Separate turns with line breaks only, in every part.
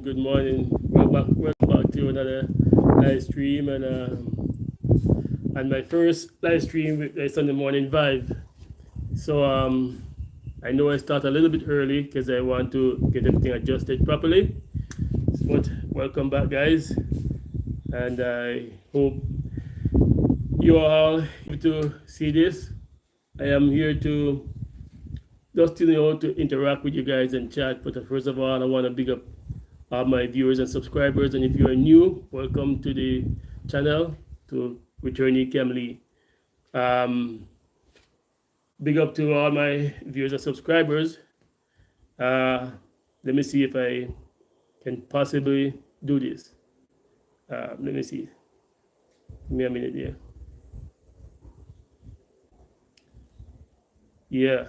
good morning. Welcome back to another live stream and my first live stream with the Sunday morning vibe. So I know I start a little bit early because I want to get everything adjusted properly. But welcome back, guys, and I hope you are all able to see this. I am here to just to interact with you guys and chat. But first of all, I want to big up all my viewers and subscribers. And if you are new, welcome to the channel, to Returnee Camlee. Big up to all my viewers and subscribers. Let me see if I can possibly do this. Let me see. Give me a minute here. Yeah.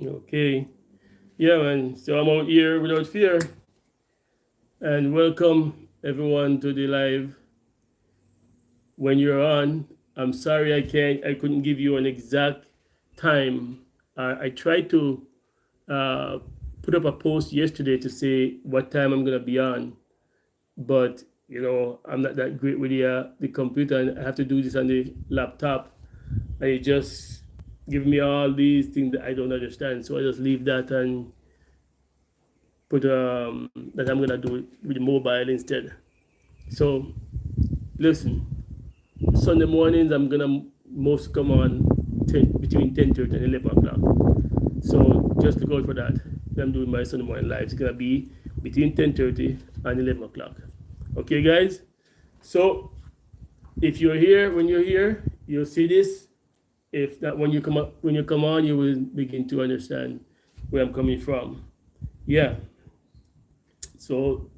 Okay. Yeah, man. So I'm out here without fear. And welcome everyone to the live. When you're on, I'm sorry I couldn't give you an exact time. I tried to put up a post yesterday to say what time I'm gonna be on, but I'm not that great with the computer, and I have to do this on the laptop, and it just give me all these things that I don't understand. So I just leave that and put that I'm gonna do it with the mobile instead. So listen, Sunday mornings I'm gonna most come on between 10:30 and 11 o'clock. So just look out for that. I'm doing my Sunday morning live. It's gonna be between 10:30 and 11 o'clock. Okay, guys. So if you're here, when you're here, you'll see this. If not, when you come on, you will begin to understand where I'm coming from. Yeah. So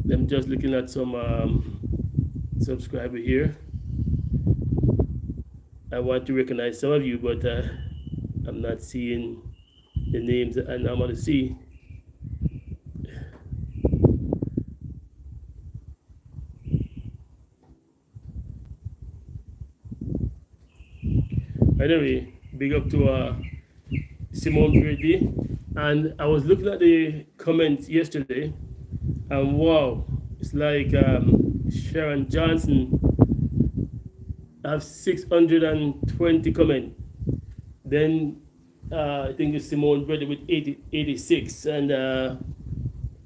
I'm just looking at some subscriber here. I want to recognize some of you, but I'm not seeing the names that I normally see. Anyway, big up to Simone Brady. And I was looking at the comments yesterday, and wow, it's like Sharon Johnson have 620 comments. Then I think it's Simone Brady with 86, and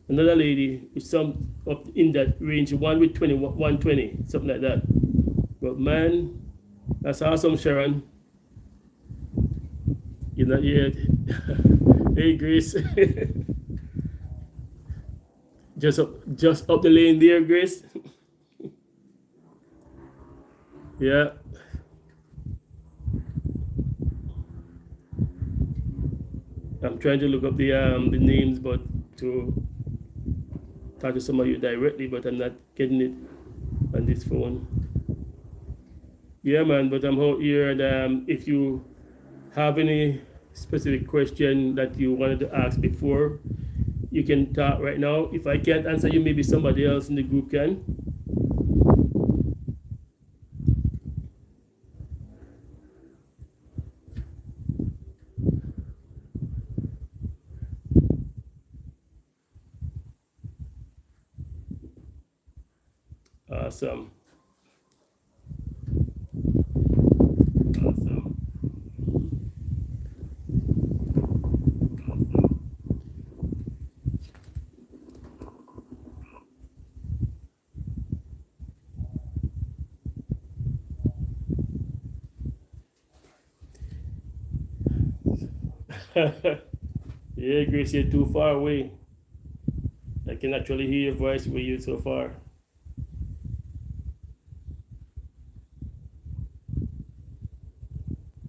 another lady with some up in that range, one with 120, something like that. But man, that's awesome, Sharon. You're not yet. Hey, Grace. just up the lane there, Grace. Yeah. I'm trying to look up the names, but to talk to some of you directly, but I'm not getting it on this phone. Yeah, man. But I'm out here, and if you have any specific question that you wanted to ask before, you can talk right now. If I can't answer you, maybe somebody else in the group can. Awesome. Yeah, Grace, you're too far away. I can actually hear your voice where you're so far.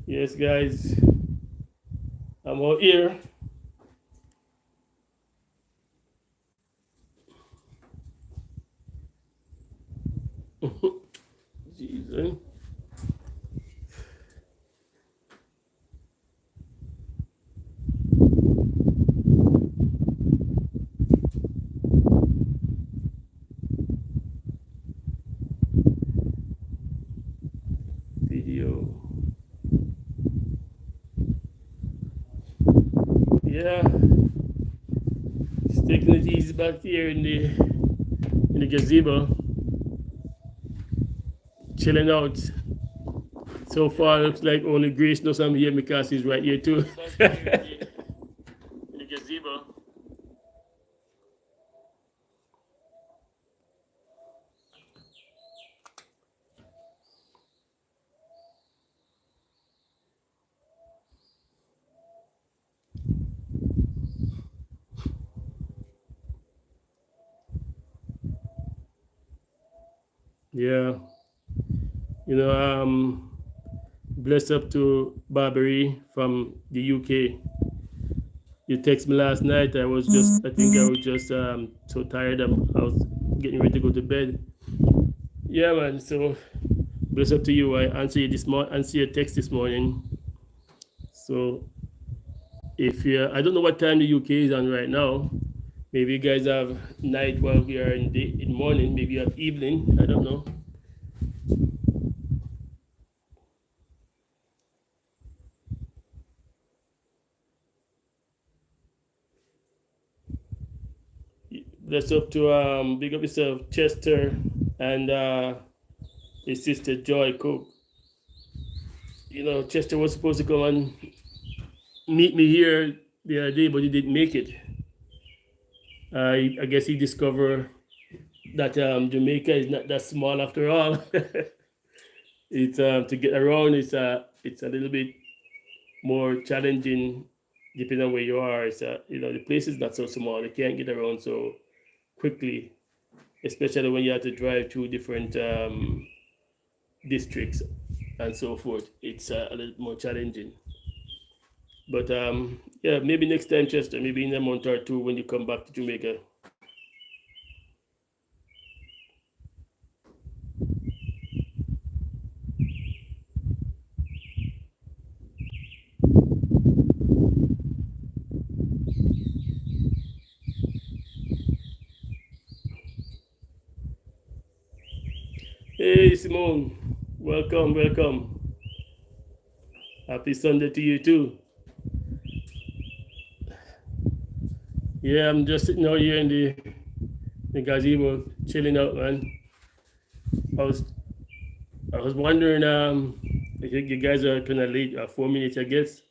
Yes, guys, I'm out here. Jesus. Yeah, just taking it easy back here in the gazebo, chilling out. So far, looks like only Grace knows I'm here because he's right here too. In the gazebo. Yeah, bless up to Barbary from the UK. You text me last night. I think I was just so tired. I was getting ready to go to bed. Yeah, man. So bless up to you. I answer your text this morning. So if you, I don't know what time the UK is on right now. Maybe you guys have night while we are in morning. Maybe you have evening. I don't know. Bless up to big up yourself, Chester, and his sister Joy Cook. Chester was supposed to come and meet me here the other day, but he didn't make it. I guess he discovered that Jamaica is not that small after all. It's to get around. It's a little bit more challenging depending on where you are. The place is not so small. You can't get around so quickly, especially when you have to drive through different districts and so forth. It's a little more challenging. But yeah, maybe next time, Chester. Maybe in a month or two when you come back to Jamaica. Hey, Simone. Welcome, welcome. Happy Sunday to you too. Yeah, I'm just sitting out here in the gazebo, chilling out, man. I was I was wondering, I think you guys are kind of late, 4 minutes, I guess.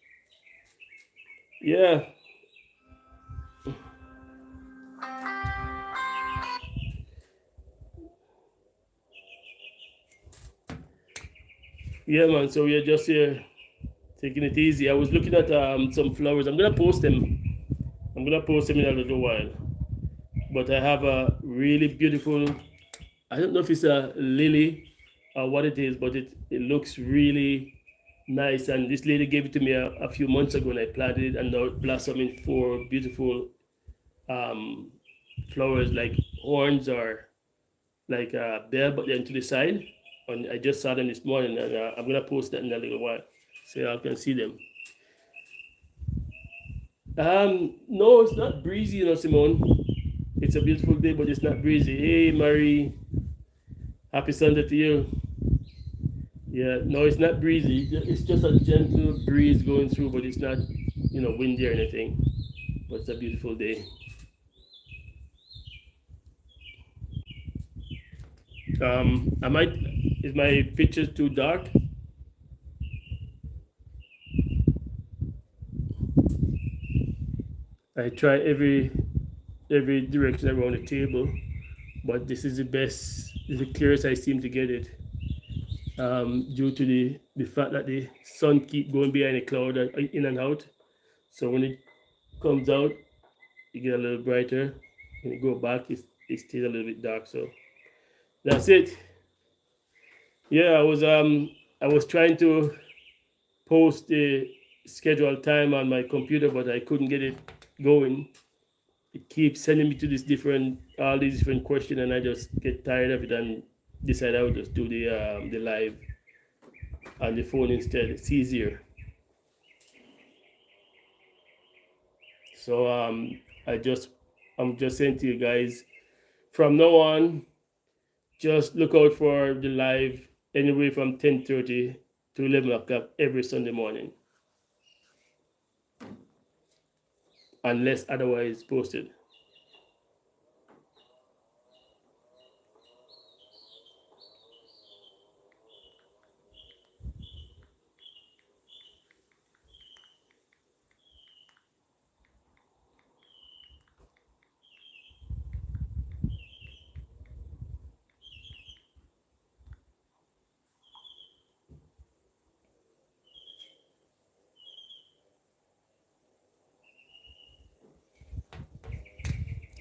Yeah, yeah, man. So we're just here taking it easy. I was looking at some flowers. I'm gonna post them in a little while. But I have a really beautiful. I don't know if it's a lily or what it is, but it looks really nice. And this lady gave it to me a few months ago, and I planted it, and now it blossomed in four beautiful um, flowers like horns or like a bell, but then to the side. And I just saw them this morning, and I'm gonna post that in a little while, so y'all can see them. No, it's not breezy, Simone. It's a beautiful day, but it's not breezy. Hey, Marie, happy Sunday to you. Yeah, no, it's not breezy. It's just a gentle breeze going through, but it's not, windy or anything. But it's a beautiful day. I might. Is my picture too dark? I try every direction around the table, but this is the best. This is the clearest I seem to get it. Due to the fact that the sun keep going behind the cloud and in and out. So when it comes out, it get a little brighter. When it go back, it stays a little bit dark. So that's it. Yeah, I was trying to post the scheduled time on my computer, but I couldn't get it going. It keeps sending me to all these different questions, and I just get tired of it and decide I would just do the live on the phone instead. It's easier. So I just I'm just saying to you guys, from now on, just look out for the live anyway from 10:30 to 11 o'clock every Sunday morning. unless otherwise posted.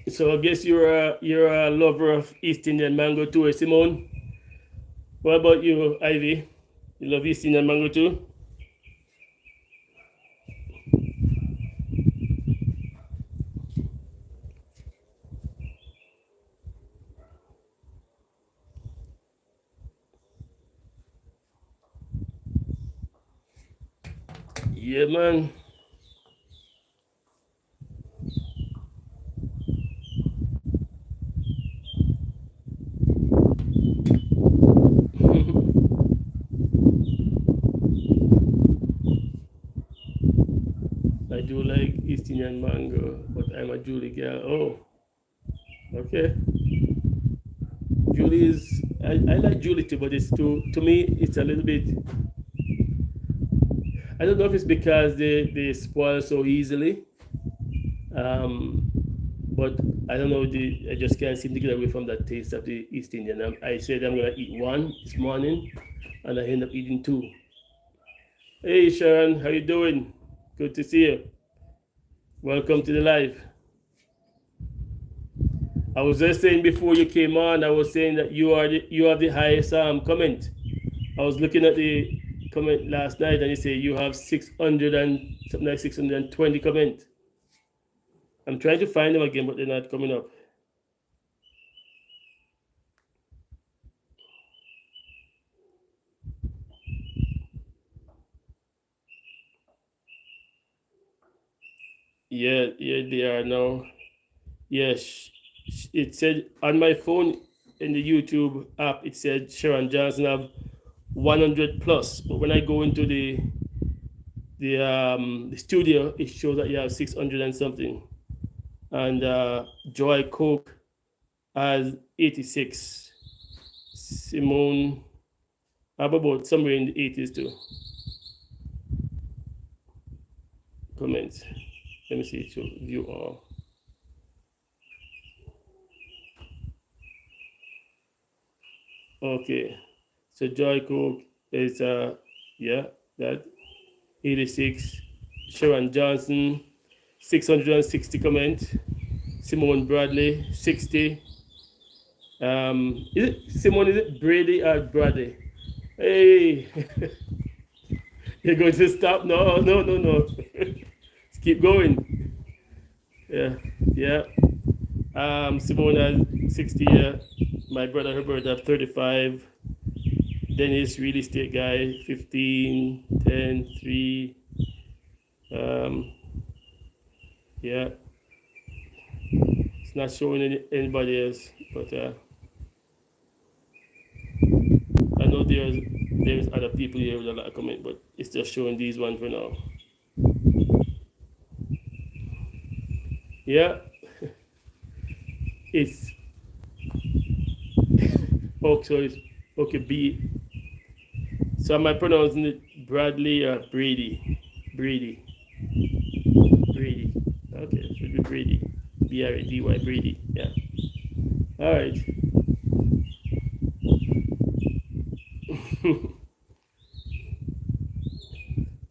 So I guess you're a lover of East Indian mango too, Simone. What about you, Ivy? You love East Indian mango too? Yeah, man. I do like East Indian mango, but I'm a Julie girl. Oh, okay. Julie is I like Julie too, but it's to me it's a little bit. I don't know if it's because they spoil so easily, but I don't know. I just can't seem to get away from that taste of the East Indian. I said I'm gonna eat one this morning, and I end up eating two. Hey Sharon, how you doing? Good to see you. Welcome to the live. I was just saying before you came on, I was saying that you have the highest comment. I was looking at the comment last night, and you say you have 600 and something like 620 comment. I'm trying to find them again, but they're not coming up. Yeah, they are now. Yes, it said on my phone in the YouTube app, it said Sharon Johnson have 100 plus, but when I go into the studio, it shows that you have 600 and something, and Joy Coke has 86. Simone have about somewhere in the 80s too. Comments. Let me see to view all. Okay, so Joy Cook is yeah, that 86. Sharon Johnson 660 comment. Simone Bradley 60. Is it Simone? Is it Brady or Bradley? Hey, you're going to stop? No. Let's keep going. Yeah. Simone has 60. My brother Herbert have 35. Dennis, real estate guy, 15, 10, 3. Yeah. It's not showing anybody else, but I know there's other people here with a lot of comment, but it's just showing these ones for now. Yeah. It's so it's okay. B. So am I pronouncing it Bradley or Brady? Brady. Okay, it should be Brady. Brady. Brady. Yeah. All right.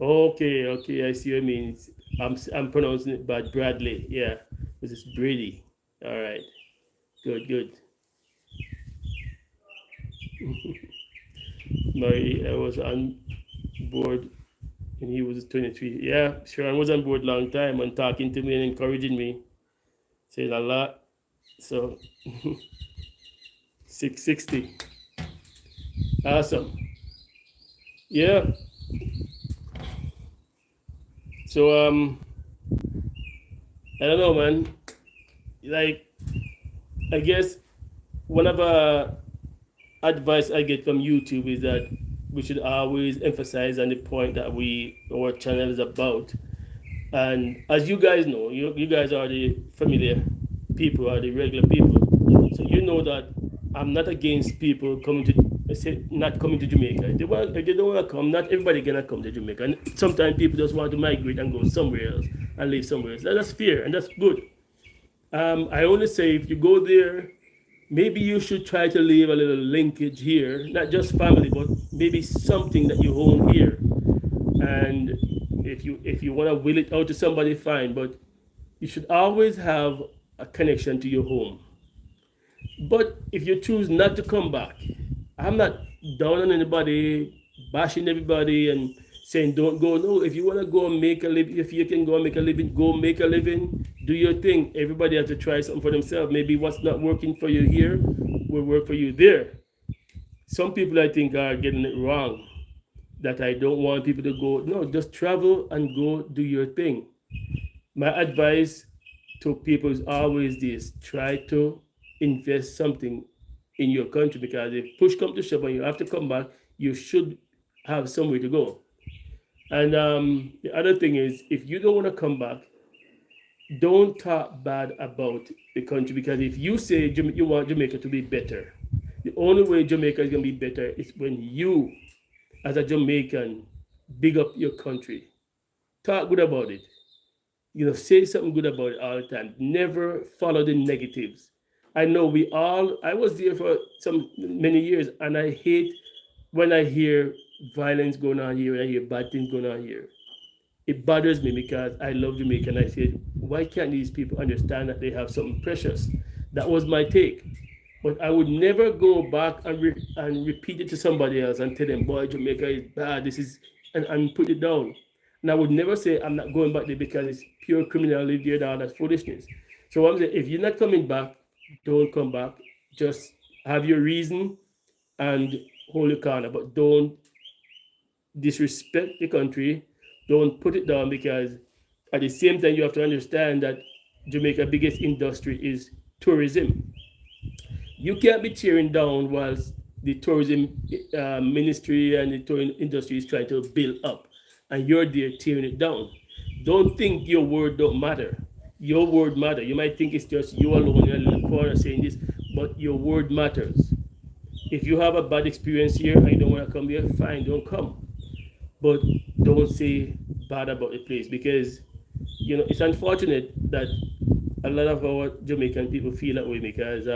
Okay. I see what I mean. I'm pronouncing it bad. Bradley. Yeah. This is Brady. All right. Good. I was on board and he was 23. Yeah, Sharon was on board a long time and talking to me and encouraging me, saying a lot. So 660. Awesome. Yeah. So I don't know, man. Like, I guess one of advice I get from YouTube is that we should always emphasize on the point that our channel is about. And as you guys know, you guys are the familiar people, are the regular people. So you know that I'm not against people coming to say not coming to Jamaica. If they don't want to come, not everybody gonna come to Jamaica. And sometimes people just want to migrate and go somewhere else and live somewhere else. That's fair and that's good. I only say if you go there, maybe you should try to leave a little linkage here, not just family, but maybe something that you own here. And if you want to will it out to somebody, fine. But you should always have a connection to your home. But if you choose not to come back, I'm not down on anybody, bashing everybody and saying don't go. No, if you want to go and make a living, if you can go and make a living, go make a living, do your thing. Everybody has to try something for themselves. Maybe what's not working for you here will work for you there. Some people I think are getting it wrong, that I don't want people to go. No, just travel and go do your thing. My advice to people is always this: try to invest something in your country, because if push comes to shove and you have to come back, you should have somewhere to go. And the other thing is, if you don't want to come back, don't talk bad about the country, because if you say you want Jamaica to be better, the only way Jamaica is going to be better is when you, as a Jamaican, big up your country. Talk good about it. Say something good about it all the time. Never follow the negatives. I know I was there for some many years, and I hate when I hear violence going on here, when I hear bad things going on here. It bothers me because I love Jamaica, and I said, why can't these people understand that they have something precious? That was my take. But I would never go back and repeat it to somebody else and tell them, boy, Jamaica is bad, and put it down. And I would never say I'm not going back there because it's pure criminal live there, all that foolishness. So I'm saying, if you're not coming back, don't come back. Just have your reason and hold your corner, but don't disrespect the country. Don't put it down, because at the same time you have to understand that Jamaica's biggest industry is tourism. You can't be tearing down whilst the tourism ministry and the tourism industry is trying to build up, and you're there tearing it down. Don't think your word don't matter. Your word matter. You might think it's just you alone in the corner saying this, but your word matters. If you have a bad experience here and you don't want to come here, fine, don't come. But don't say bad about the place, because it's unfortunate that a lot of our Jamaican people feel that way, because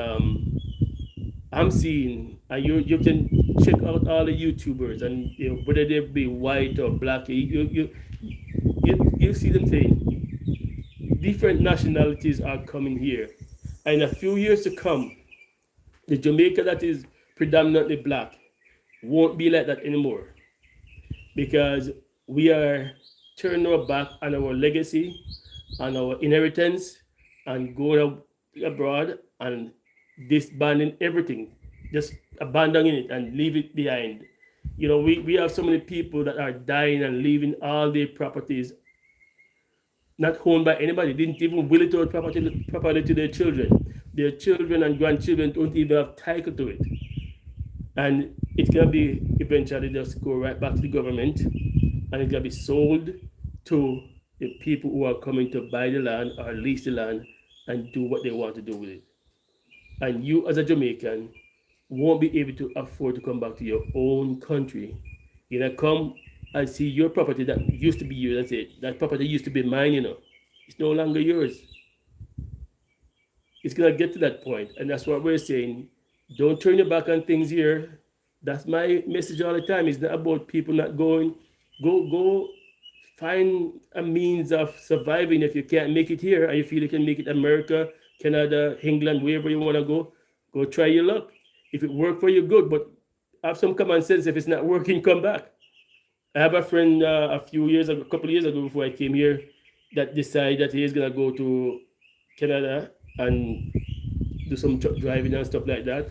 I'm seeing, and you can check out all the YouTubers, and whether they be white or black, you see them saying different nationalities are coming here, and in a few years to come, the Jamaica that is predominantly black won't be like that anymore, because we are turning our back on our legacy, on our inheritance, and going abroad and disbanding everything, just abandoning it and leave it behind. We have so many people that are dying and leaving all their properties not owned by anybody, didn't even will it out properly to their children. Their children and grandchildren don't even have title to it. And it's going to be eventually just go right back to the government, and it's going to be sold to the people who are coming to buy the land or lease the land and do what they want to do with it. And you, as a Jamaican, won't be able to afford to come back to your own country. Come and see your property that used to be yours and say, that property used to be mine, it's no longer yours. It's going to get to that point, and that's what we're saying. Don't turn your back on things here. That's my message all the time. It's not about people not going. Go find a means of surviving. If you can't make it here and you feel you can make it America, Canada, England, wherever you want to go try your luck. If it worked for you, good, but have some common sense. If it's not working, come back. I have a friend a couple of years ago before I came here, that decided that he's going to go to Canada and do some truck driving and stuff like that.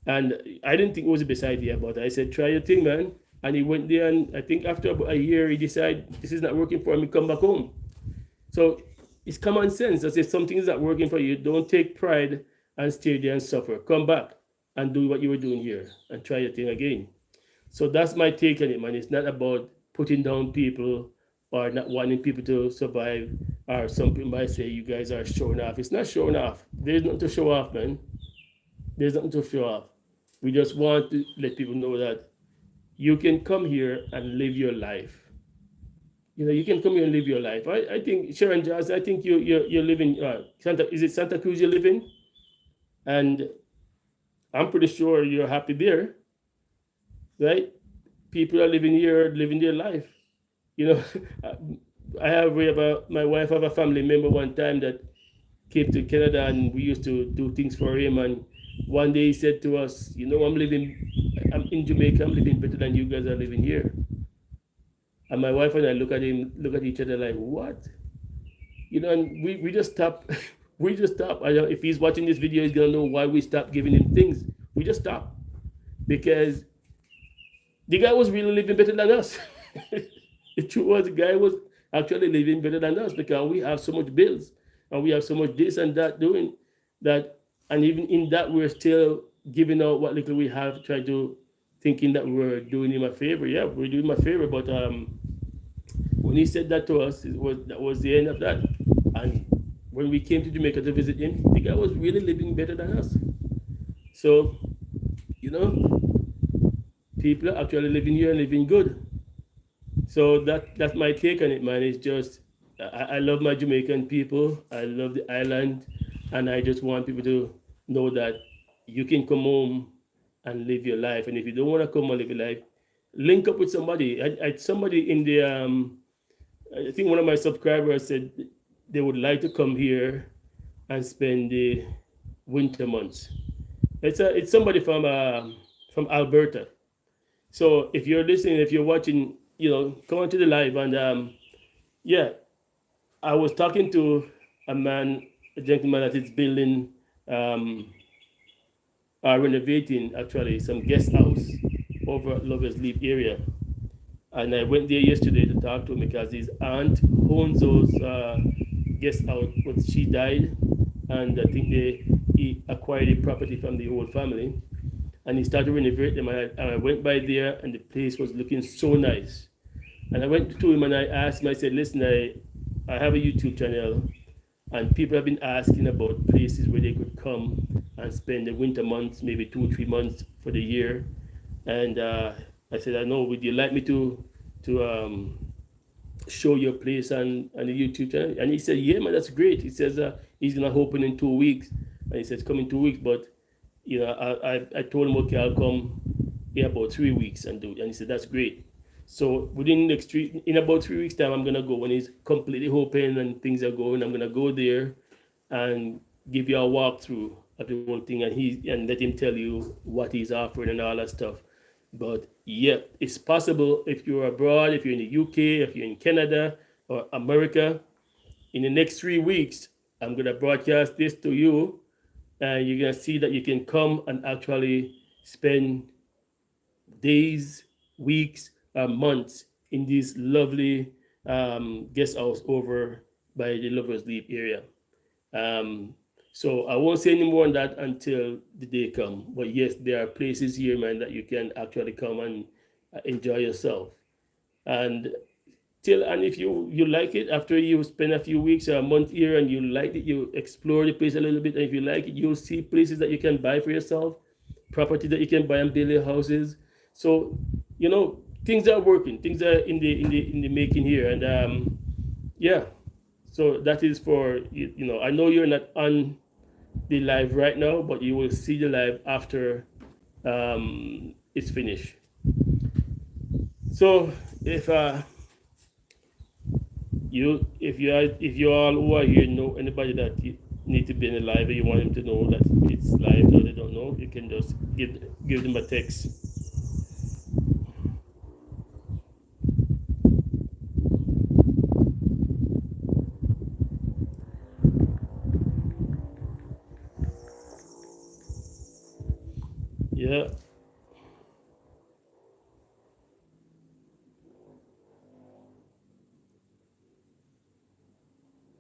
And I didn't think it was the best idea, but I said, try your thing, man. And he went there, and I think after about a year, he decided this is not working for me, come back home. So it's common sense. That if something is not working for you, don't take pride and stay there and suffer. Come back and do what you were doing here and try your thing again. So that's my take on it, man. It's not about putting down people or not wanting people to survive, or some people might say you guys are showing off. It's not showing off. There's nothing to show off, man. There's nothing to show off. We just want to let people know that you can come here and live your life. You can come here and live your life. I think Sharon Jazz, I think you're living Santa, is it Santa Cruz you live in? And I'm pretty sure you're happy there, right? People are living here, living their life. You know, my wife have a family member one time that came to Canada, and we used to do things for him. And one day he said to us, I'm in Jamaica, I'm living better than you guys are living here. And my wife and I look at each other like, what? And we just stop. We just stop. I don't, if he's watching this video, he's gonna know why we stopped giving him things. We just stop because the guy was really living better than us. The truth was, the guy was actually living better than us because we have so much bills and we have so much this and that doing that, and even in that we're still giving out what little we have, trying to thinking that we're doing him a favor. Yeah, we're doing him a favor, but when he said that to us, that was the end of that. And when we came to Jamaica to visit him, the guy was really living better than us. So, you know, people are actually living here and living good. So that's my take on it, man. It's just I love my Jamaican people. I love the island, and I just want people to know that you can come home and live your life. And if you don't want to come and live your life, link up with somebody. Somebody in the I think one of my subscribers said they would like to come here and spend the winter months. It's somebody from Alberta. So if you're listening, if you're watching, come on to the live. And yeah, I was talking to a gentleman that is building, renovating actually some guest house over at Lovers Leap area. And I went there yesterday to talk to him because his aunt owns those guest house, but she died, and I think he acquired the property from the old family, and he started renovating them. And I went by there, and the place was looking so nice. And I went to him and I asked him. I said, "Listen, I have a YouTube channel, and people have been asking about places where they could come and spend the winter months, maybe 2 or 3 months for the year." And I said, "I know. Would you like me to show your place on the YouTube channel?" And he said, "Yeah, man, that's great." He says he's gonna open in 2 weeks, and he says come in 2 weeks. But I told him, okay, I'll come in about 3 weeks and do it. And he said, "That's great." So in about 3 weeks time, I'm gonna go when it's completely open and things are going. I'm gonna go there and give you a walkthrough of the whole thing, and let him tell you what he's offering and all that stuff. But yeah, it's possible if you're abroad, if you're in the UK, if you're in Canada or America, in the next 3 weeks, I'm gonna broadcast this to you, and you're gonna see that you can come and actually spend days, weeks, months in this lovely guest house over by the Lovers Leap area. Um, so I won't say any more on that until the day come. But yes, there are places here, man, that you can actually come and enjoy yourself. And if you like it, after you spend a few weeks or a month here and you like it, you explore the place a little bit. And if you like it, you'll see places that you can buy for yourself, property that you can buy and build your houses. So things are working, things are in the making here. And yeah, so that is for I know you're not on the live right now, but you will see the live after it's finished. So if you all who are here know anybody that you need to be in the live, and you want them to know that it's live, or they don't know, you can just give them a text. Yeah.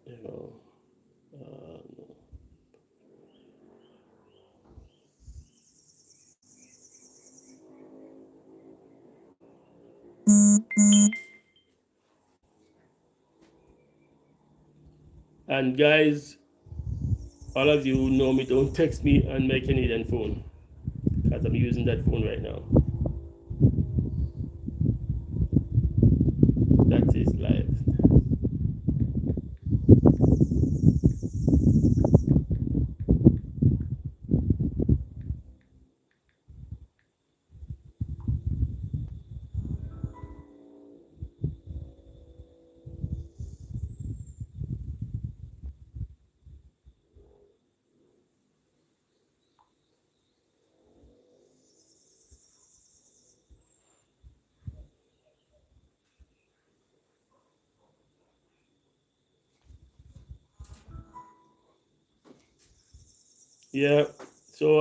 You know, And guys, all of you who know me, don't text me on my Canadian phone because I'm using that phone right now. That is live. Yeah. So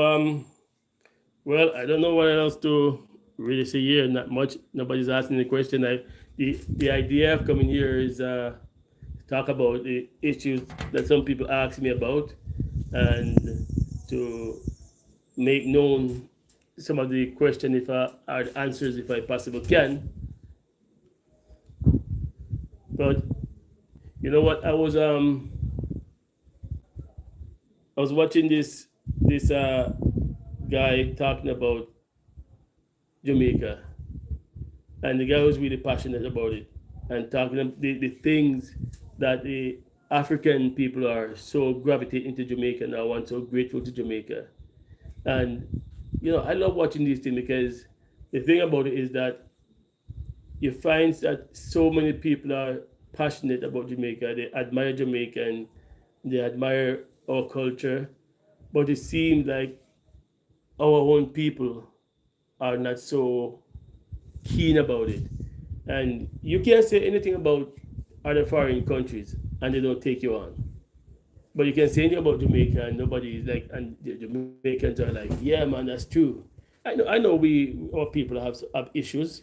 well, I don't know what else to really say here. Not much. Nobody's asking the question. The idea of coming here is talk about the issues that some people ask me about, and to make known some of the question if are the answers if I possibly can. But you know what? I was watching this guy talking about Jamaica, and the guy was really passionate about it and talking about the things that the African people are so gravitating to Jamaica now and so grateful to Jamaica. And you know, I love watching these things because the thing about it is that you find that so many people are passionate about Jamaica. They admire Jamaica and they admire our culture, but it seems like our own people are not so keen about it. And you can't say anything about other foreign countries and they don't take you on. But you can say anything about Jamaica and nobody is like, and the Jamaicans are like, yeah, man, that's true. I know our people have issues.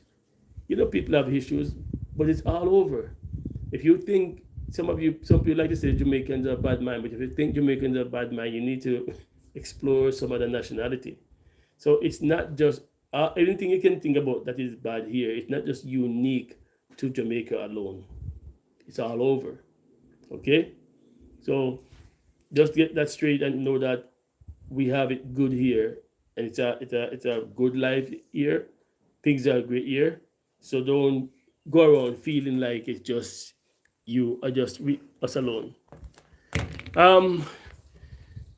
You know, people have issues, but it's all over. If you think some people like to say Jamaicans are bad mind, but if you think Jamaicans are bad mind, you need to explore some other nationality. So it's not just anything you can think about that is bad here. It's not just unique to Jamaica alone. It's all over. Okay, so just get that straight and know that we have it good here, and it's a good life here. Things are great here. So don't go around feeling like it's just you or just us alone. Um,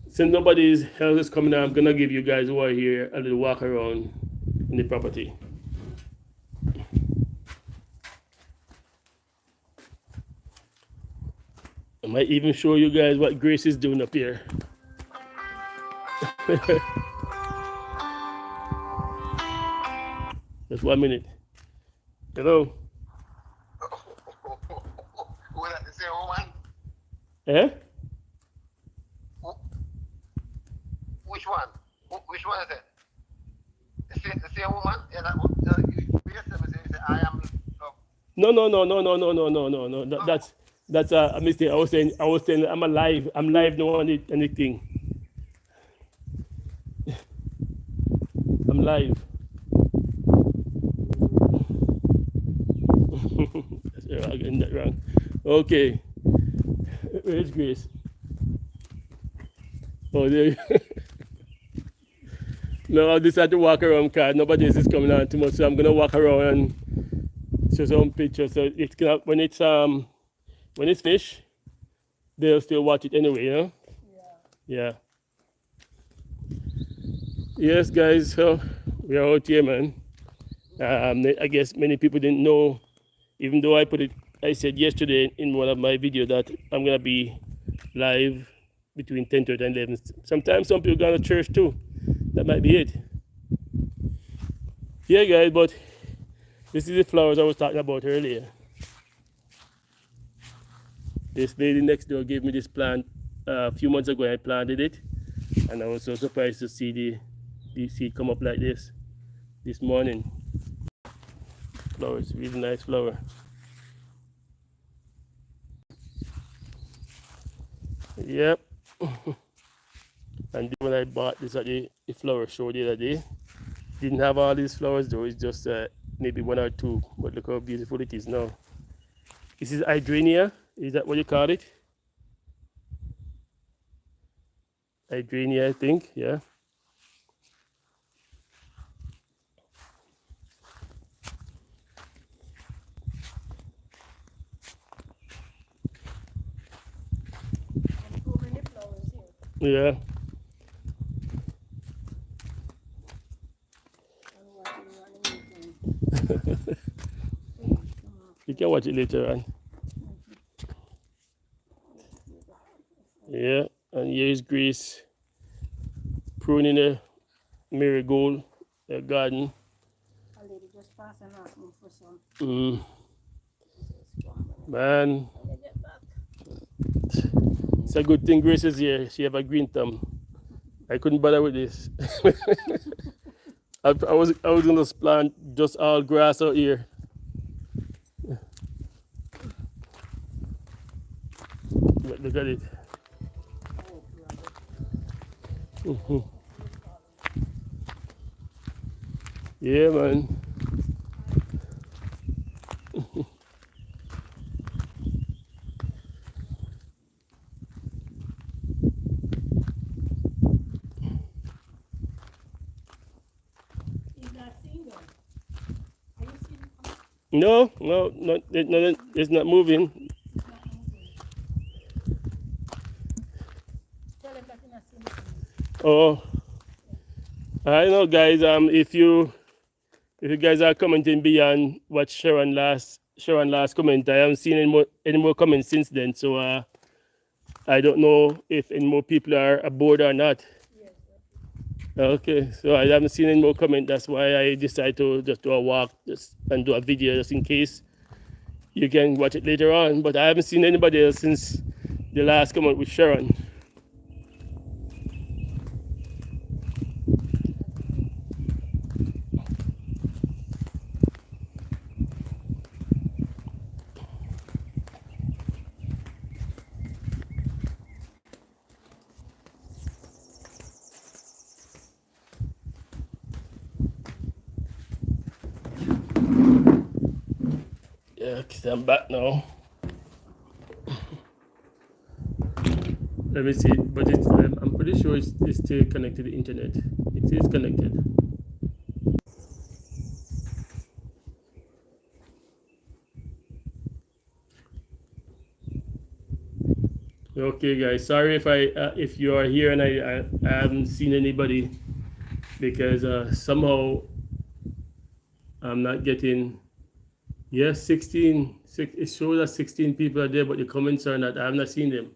since nobody else is coming out, I'm gonna give you guys who are here a little walk around in the property. I might even show you guys what Grace is doing up here. Just 1 minute. Hello.
Was that the same woman?
Eh?
Which one? Which one is it? The same woman? Yeah, that one. You say, I am.
No. That's a mistake. I was saying I'm alive. I'm live now on anything. I'm live. I'm getting that wrong. Okay. Where's Grace? Oh, there. No, I decided to walk around because nobody else is coming on too much, so I'm gonna walk around and show some pictures. So it's gonna when it's finished, they'll still watch it anyway, you know? Yeah. Yes, guys. So we are out here, man. I guess many people didn't know, even though I said yesterday in one of my videos that I'm gonna be live between 10:30 and 11. Sometimes some people go to church too. That might be it. Yeah, guys, but this is the flowers I was talking about earlier. This lady next door gave me this plant a few months ago. I planted it, and I was so surprised to see the seed come up like this morning. Flowers, really nice flower. Yep. And when I bought this at the flower show the other day, didn't have all these flowers though. It's just maybe one or two. But look how beautiful it is now. This is hydranea. Is that what you call it? Hydrenia, I think. Yeah. Yeah. You can watch it later on. Yeah. And here's Grace pruning a marigold garden. Mm. Man, it's a good thing Grace is here. She have a green thumb. I couldn't bother with this. I was gonna plant just all grass out here. But look at it. Mhm. Yeah, man. No, no, not, it's not moving. Oh, I know, guys. If you guys are commenting beyond what Sharon last comment, I haven't seen any more comments since then. So I don't know if any more people are aboard or not. Okay, so I haven't seen any more comment. That's why I decided to just do a walk and do a video just in case you can watch it later on. But I haven't seen anybody else since the last comment with Sharon. Yeah, 'cause I'm back now. Let me see, but I'm pretty sure it's still connected to the internet. It is connected. Okay, guys. Sorry if you are here and I haven't seen anybody because somehow I'm not getting. Yes, 16. It shows that 16 people are there, but the comments are not. I have not seen them.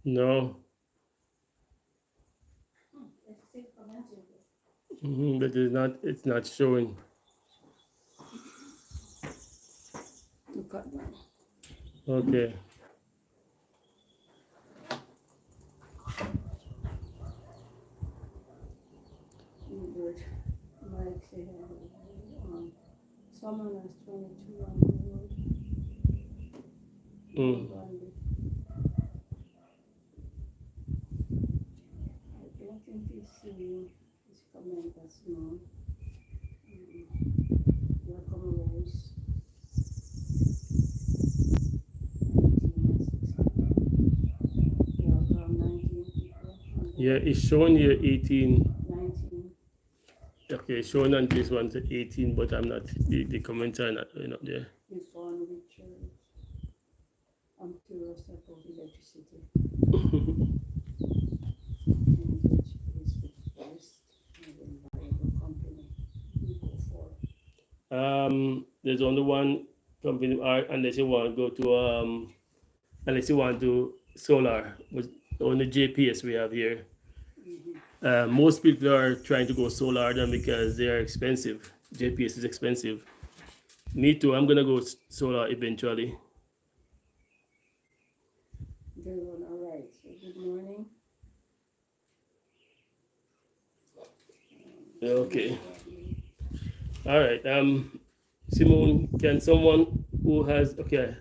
No. But it's not. It's not showing. Okay. Mm. Yeah, it's showing here 18. Okay, it's showing on this one to 18, but I'm not. The comments are not going up there. There's only one company, unless you want to go to unless you want to do solar, with only JPS we have here. Most people are trying to go solar then because they are expensive. JPS is expensive. Me too. I'm gonna go solar eventually. Okay. All right. Simone, can someone who has okay?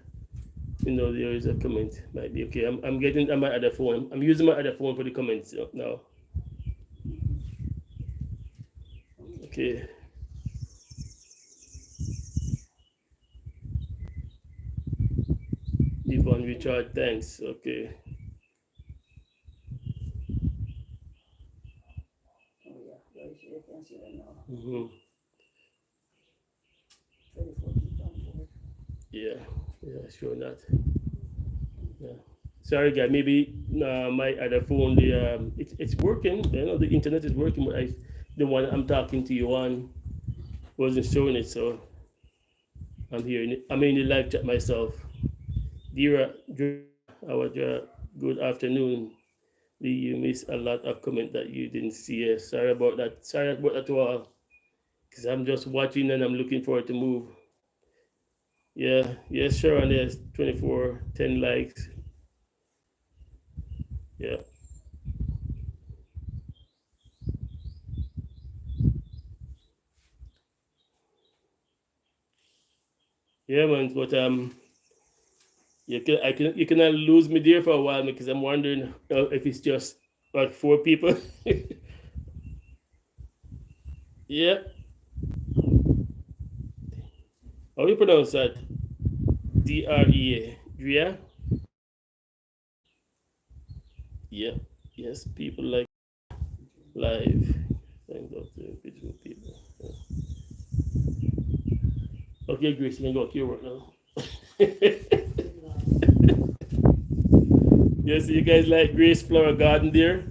There is a comment. Might be okay. I'm getting on my other phone. I'm using my other phone for the comments now. Okay. Yvonne Richard, thanks. Okay.
Oh yeah, you can see them now.
Mm-hmm.
24 people on board.
Yeah. Yeah. Sure not. Yeah. Sorry, guy. Maybe my other phone, it's working. The internet is working, but the one I'm talking to you on wasn't showing it, so I'm hearing it. I'm in the live chat myself. Dear, our good afternoon. You missed a lot of comment that you didn't see. Sorry about that. Sorry about that all. Because I'm just watching and I'm looking forward to move. Yeah, yes, sure. And there's 24, 10 likes. Yeah. Yeah, man. But you cannot lose me there for a while because I'm wondering if it's just like 4 people. Yeah. How you pronounce that? Drea. Drea? Yeah. Yes, people like live. Thank God to beautiful people. Yeah. Okay, Grace, you can go to your work now. Yes, you guys like Grace Flower Garden there?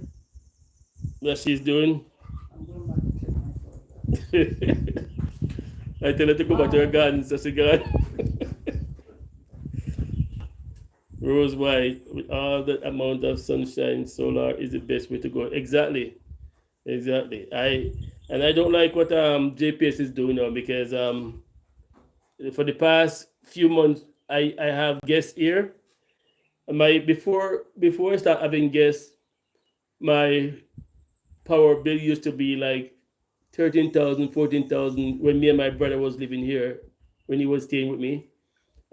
What she's doing?
I'm going back to check my phone.
I tell her to go back to her garden, so she got rose white with all that amount of sunshine. Solar is the best way to go. Exactly, exactly. I don't like what JPS is doing now because for the past few months I have guests here. My before I start having guests, my power bill used to be like 13,000, 14,000 when me and my brother was living here, when he was staying with me.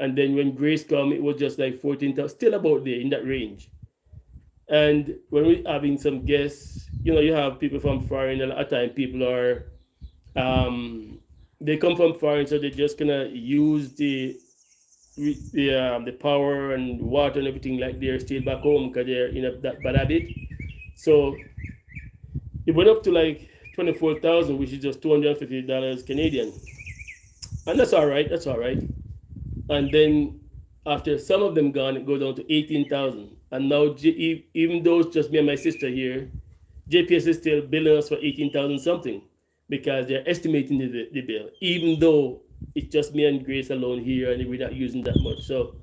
And then when Grace come, it was just like 14,000, still about there in that range. And when we having some guests, you have people from foreign. A lot of time, people are they come from foreign, so they're just gonna use the power and water and everything like they're still back home because they're in that bad habit. So it went up to like 24,000, which is just $250 Canadian, and that's all right. That's all right. And then after some of them gone, it go down to 18,000. And now, even though it's just me and my sister here, JPS is still billing us for 18,000 something because they're estimating the bill, even though it's just me and Grace alone here and we're not using that much. So,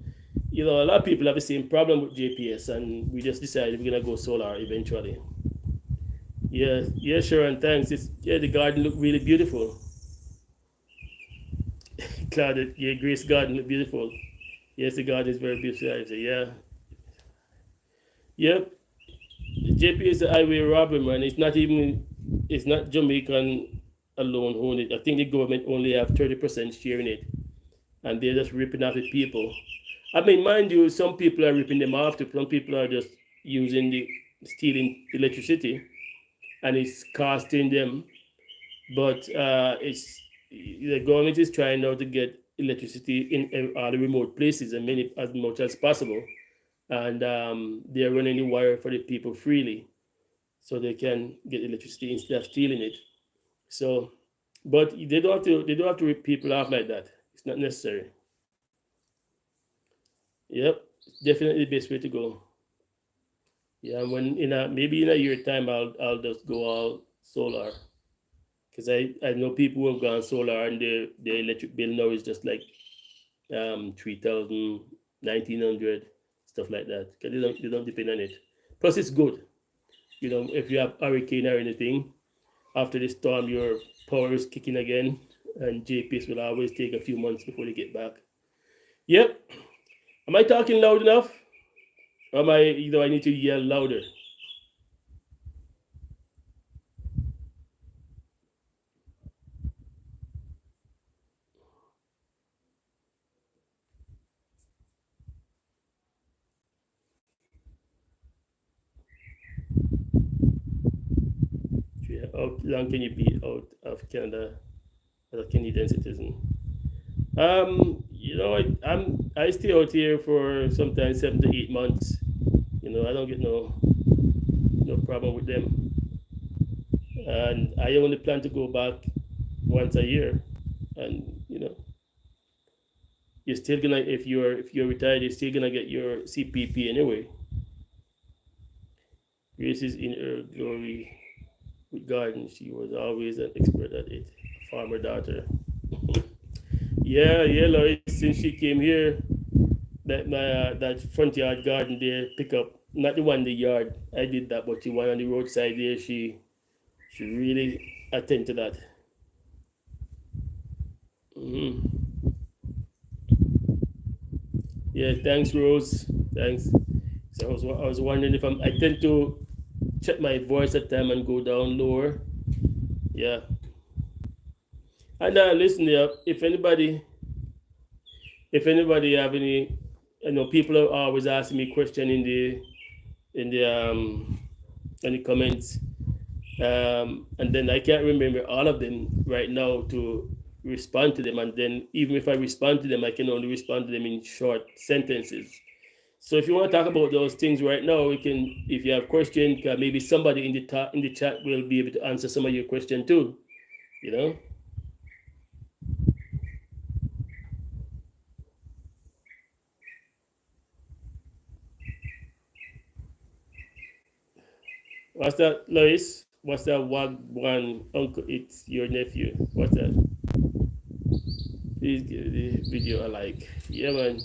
a lot of people have the same problem with JPS, and we just decided we're gonna go solar eventually. Yeah, sure, and thanks. The garden looked really beautiful. Glad yeah, Grace garden looked beautiful. Yes, the garden is very beautiful. I say, yeah. Yep. JP is the highway robber, man. It's not Jamaican alone who own it. I think the government only have 30% share in it. And they're just ripping off the people. I mean, mind you, some people are ripping them off. Some people are just stealing electricity, and it's costing them. But it's the government is trying now to get electricity in all the remote places and many as much as possible, and they're running the wire for the people freely, so they can get electricity instead of stealing it. So, but they don't have to rip people off like that. It's not necessary. Yep, definitely the best way to go. Yeah, when maybe in a year time I'll just go all solar because I know people who have gone solar and their electric bill now is just like 3,000, 1,900, stuff like that because they don't depend on it. Plus it's good, if you have hurricane or anything after the storm, your power is kicking again, and JPS will always take a few months before they get back. Yep. Am I talking loud enough? Or I need to yell louder? how long can you be out of Canada as a Canadian citizen? I stay out here for sometimes 7 to 8 months. I don't get no problem with them, and I only plan to go back once a year. And you're still gonna if you're retired, you're still gonna get your CPP anyway. Grace is in her glory with garden. She was always an expert at it. Farmer daughter. Yeah, Lois. Since she came here, that front yard garden there, pick up not the one in the yard. I did that, but the one on the roadside there, she really attend to that. Hmm. Yeah, thanks, Rose. Thanks. So I was wondering if I tend to check my voice at time and go down lower. Yeah. And listen, yeah, if anybody have any, people are always asking me question in the comments, and then I can't remember all of them right now to respond to them. And then even if I respond to them, I can only respond to them in short sentences. So if you want to talk about those things right now, we can. If you have questions, maybe somebody in the chat will be able to answer some of your question too. You know. What's that, Lois? What's that one uncle? It's your nephew. What's that? Please give the video a like. Yeah, man.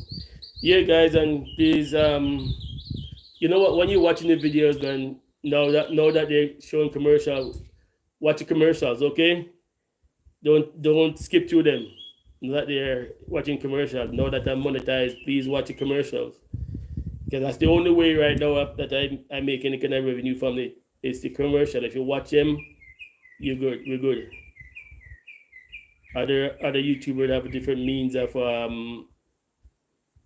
Yeah, guys, and please, you know what? When you're watching the videos, man, now that they're showing watch the commercials, okay? Don't skip through them. Now that they're watching commercials, now that I'm monetized, please watch the commercials, because that's the only way right now that I make any kind of revenue from it. It's the commercial. If you watch them, you're good. We're good. Other YouTubers have different means of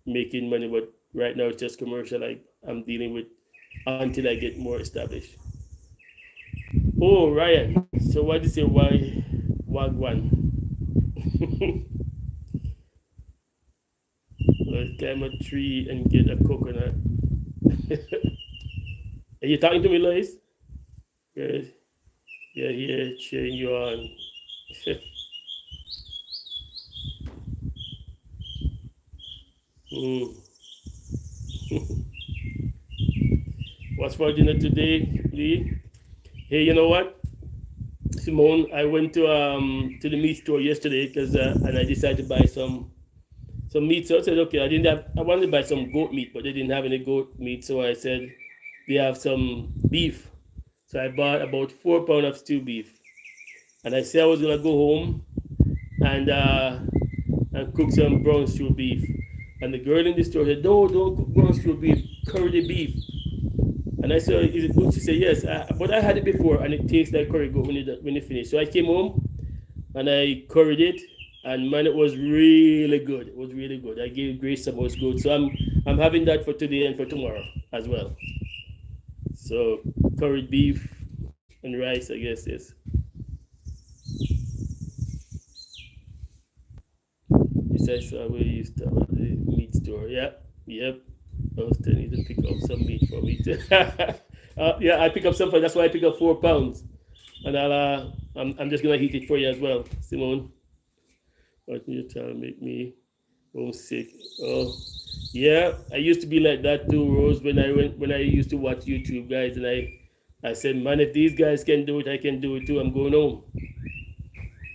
making money, but right now it's just commercial. I'm dealing with until I get more established. Oh, Ryan. So what do you say? Why Wagwan? Let's climb a tree and get a coconut. Are you talking to me, Lois? Good. Yeah, here cheering you on. Mm. What's for dinner today, Lee? Hey, you know what, Simone? I went to the meat store yesterday and I decided to buy some meat. So I said, okay, I wanted to buy some goat meat, but they didn't have any goat meat. So I said they have some beef. So I bought about 4 pounds of stew beef, and I said I was gonna go home and cook some brown stew beef. And the girl in the store said, no, don't cook brown stew beef, curry the beef. And I said, is it good? She said, yes. But I had it before, and it tastes like curry goat when it finished. So I came home and I curried it, and man, it was really good. It was really good. I gave Grace some, it was good. So I'm having that for today and for tomorrow as well. So curried beef and rice, I guess, yes. He says, so we used to have the meat store. Yeah, yep. I was telling you to pick up some meat for me too. Yeah, I pick up some. That's why I pick up 4 pounds, and I'm just gonna heat it for you as well, Simone. What you trying to make me homesick? Oh, yeah. I used to be like that too, Rose. When I used to watch YouTube guys, and I said, man, if these guys can do it, I can do it too. I'm going home.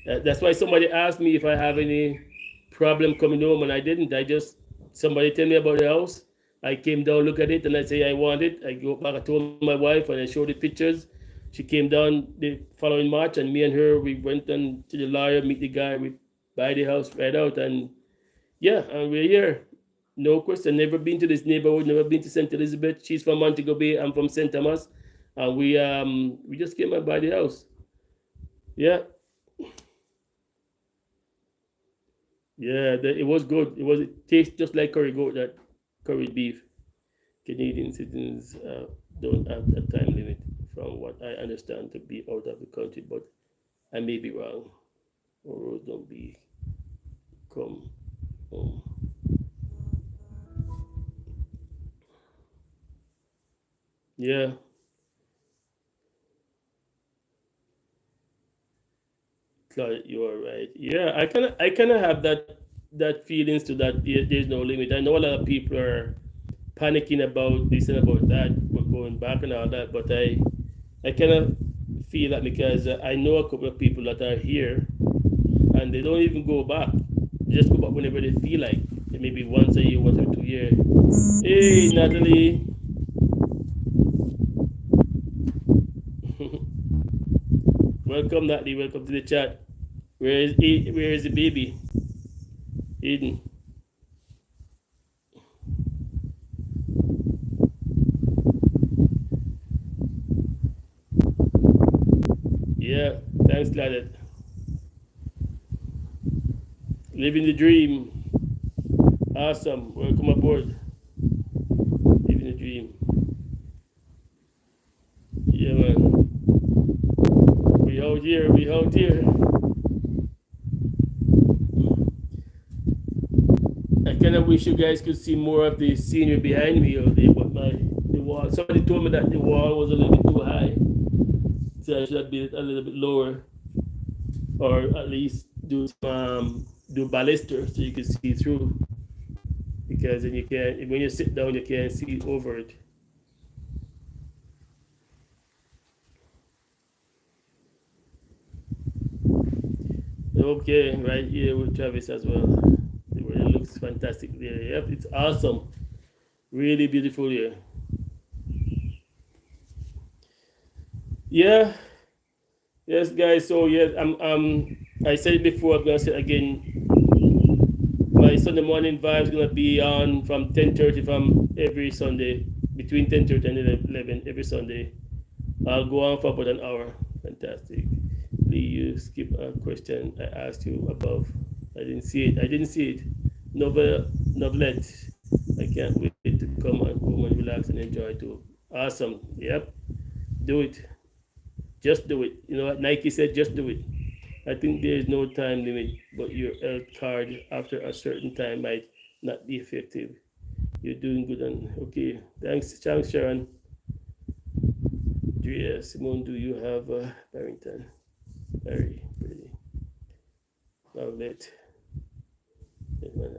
That's why somebody asked me if I have any problem coming home, and I didn't. Somebody tell me about the house. I came down, look at it, and I say I want it. I go back, I told my wife, and I showed the pictures. She came down the following March, and me and her, we went on to the lawyer, meet the guy, we buy the house right out, and yeah, and we're here. No question. Never been to this neighborhood, never been to St. Elizabeth. She's from Montego Bay, I'm from St. Thomas. And we just came and buy the house. Yeah. Yeah, it was good. It tastes just like curry goat, that curry beef. Canadian citizens don't have a time limit from what I understand, to be out of the country, but I may be wrong. Or don't be come home. Yeah, Claude, you are right. Yeah, I kind of have that feelings to that there's no limit. I know a lot of people are panicking about this and about that, but going back and all that. But I kind of feel that because I know a couple of people that are here and they don't even go back. They just go back whenever they feel like. Maybe once a year, once every 2 years. Hey, Natalie. Welcome, Natalie. Welcome to the chat. Where is the baby? Eden. Yeah, thanks, Claudette. Living the dream. Awesome. Welcome aboard. Living the dream. Yeah, man. We out here. We out here. I kind of wish you guys could see more of the scenery behind me out there, but the wall. Somebody told me that the wall was a little bit too high, so I should have built a little bit lower, or at least do baluster so you can see through. Because then you can't, when you sit down, you can't see over it. Okay, right here with Travis as well. It looks fantastic there. Yep, it's awesome. Really beautiful here. Yeah, yes, guys. So yes, I said it before. I'm gonna say it again. My Sunday morning vibe is gonna be on from 10:30 from every Sunday, between 10:30 and 11 every Sunday. I'll go on for about an hour. Fantastic. Lee, you skip a question I asked you above. I didn't see it. I didn't see it. Novelette. I can't wait to come and home and relax and enjoy too. Awesome. Yep. Do it. Just do it. You know what Nike said? Just do it. I think there is no time limit, but your health card after a certain time might not be effective. You're doing good and okay. Thanks, Sharon. Drea, Simone, do you have Barrington? Very pretty. Violet.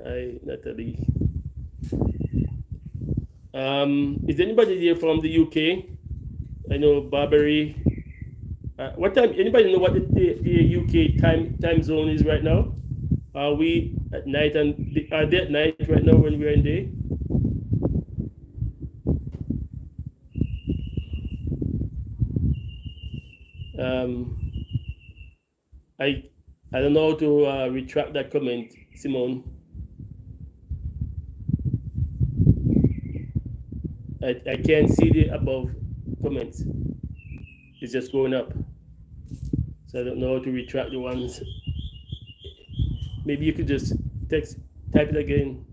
I, Natalie. Is anybody here from the UK? I know Barbary. What time? Anybody know what the UK time zone is right now? Are we at night and are they at night right now when we're in day? I don't know how to retract that comment, Simone. I can't see the above comments. It's just going up. So I don't know how to retract the ones. Maybe you could just type it again.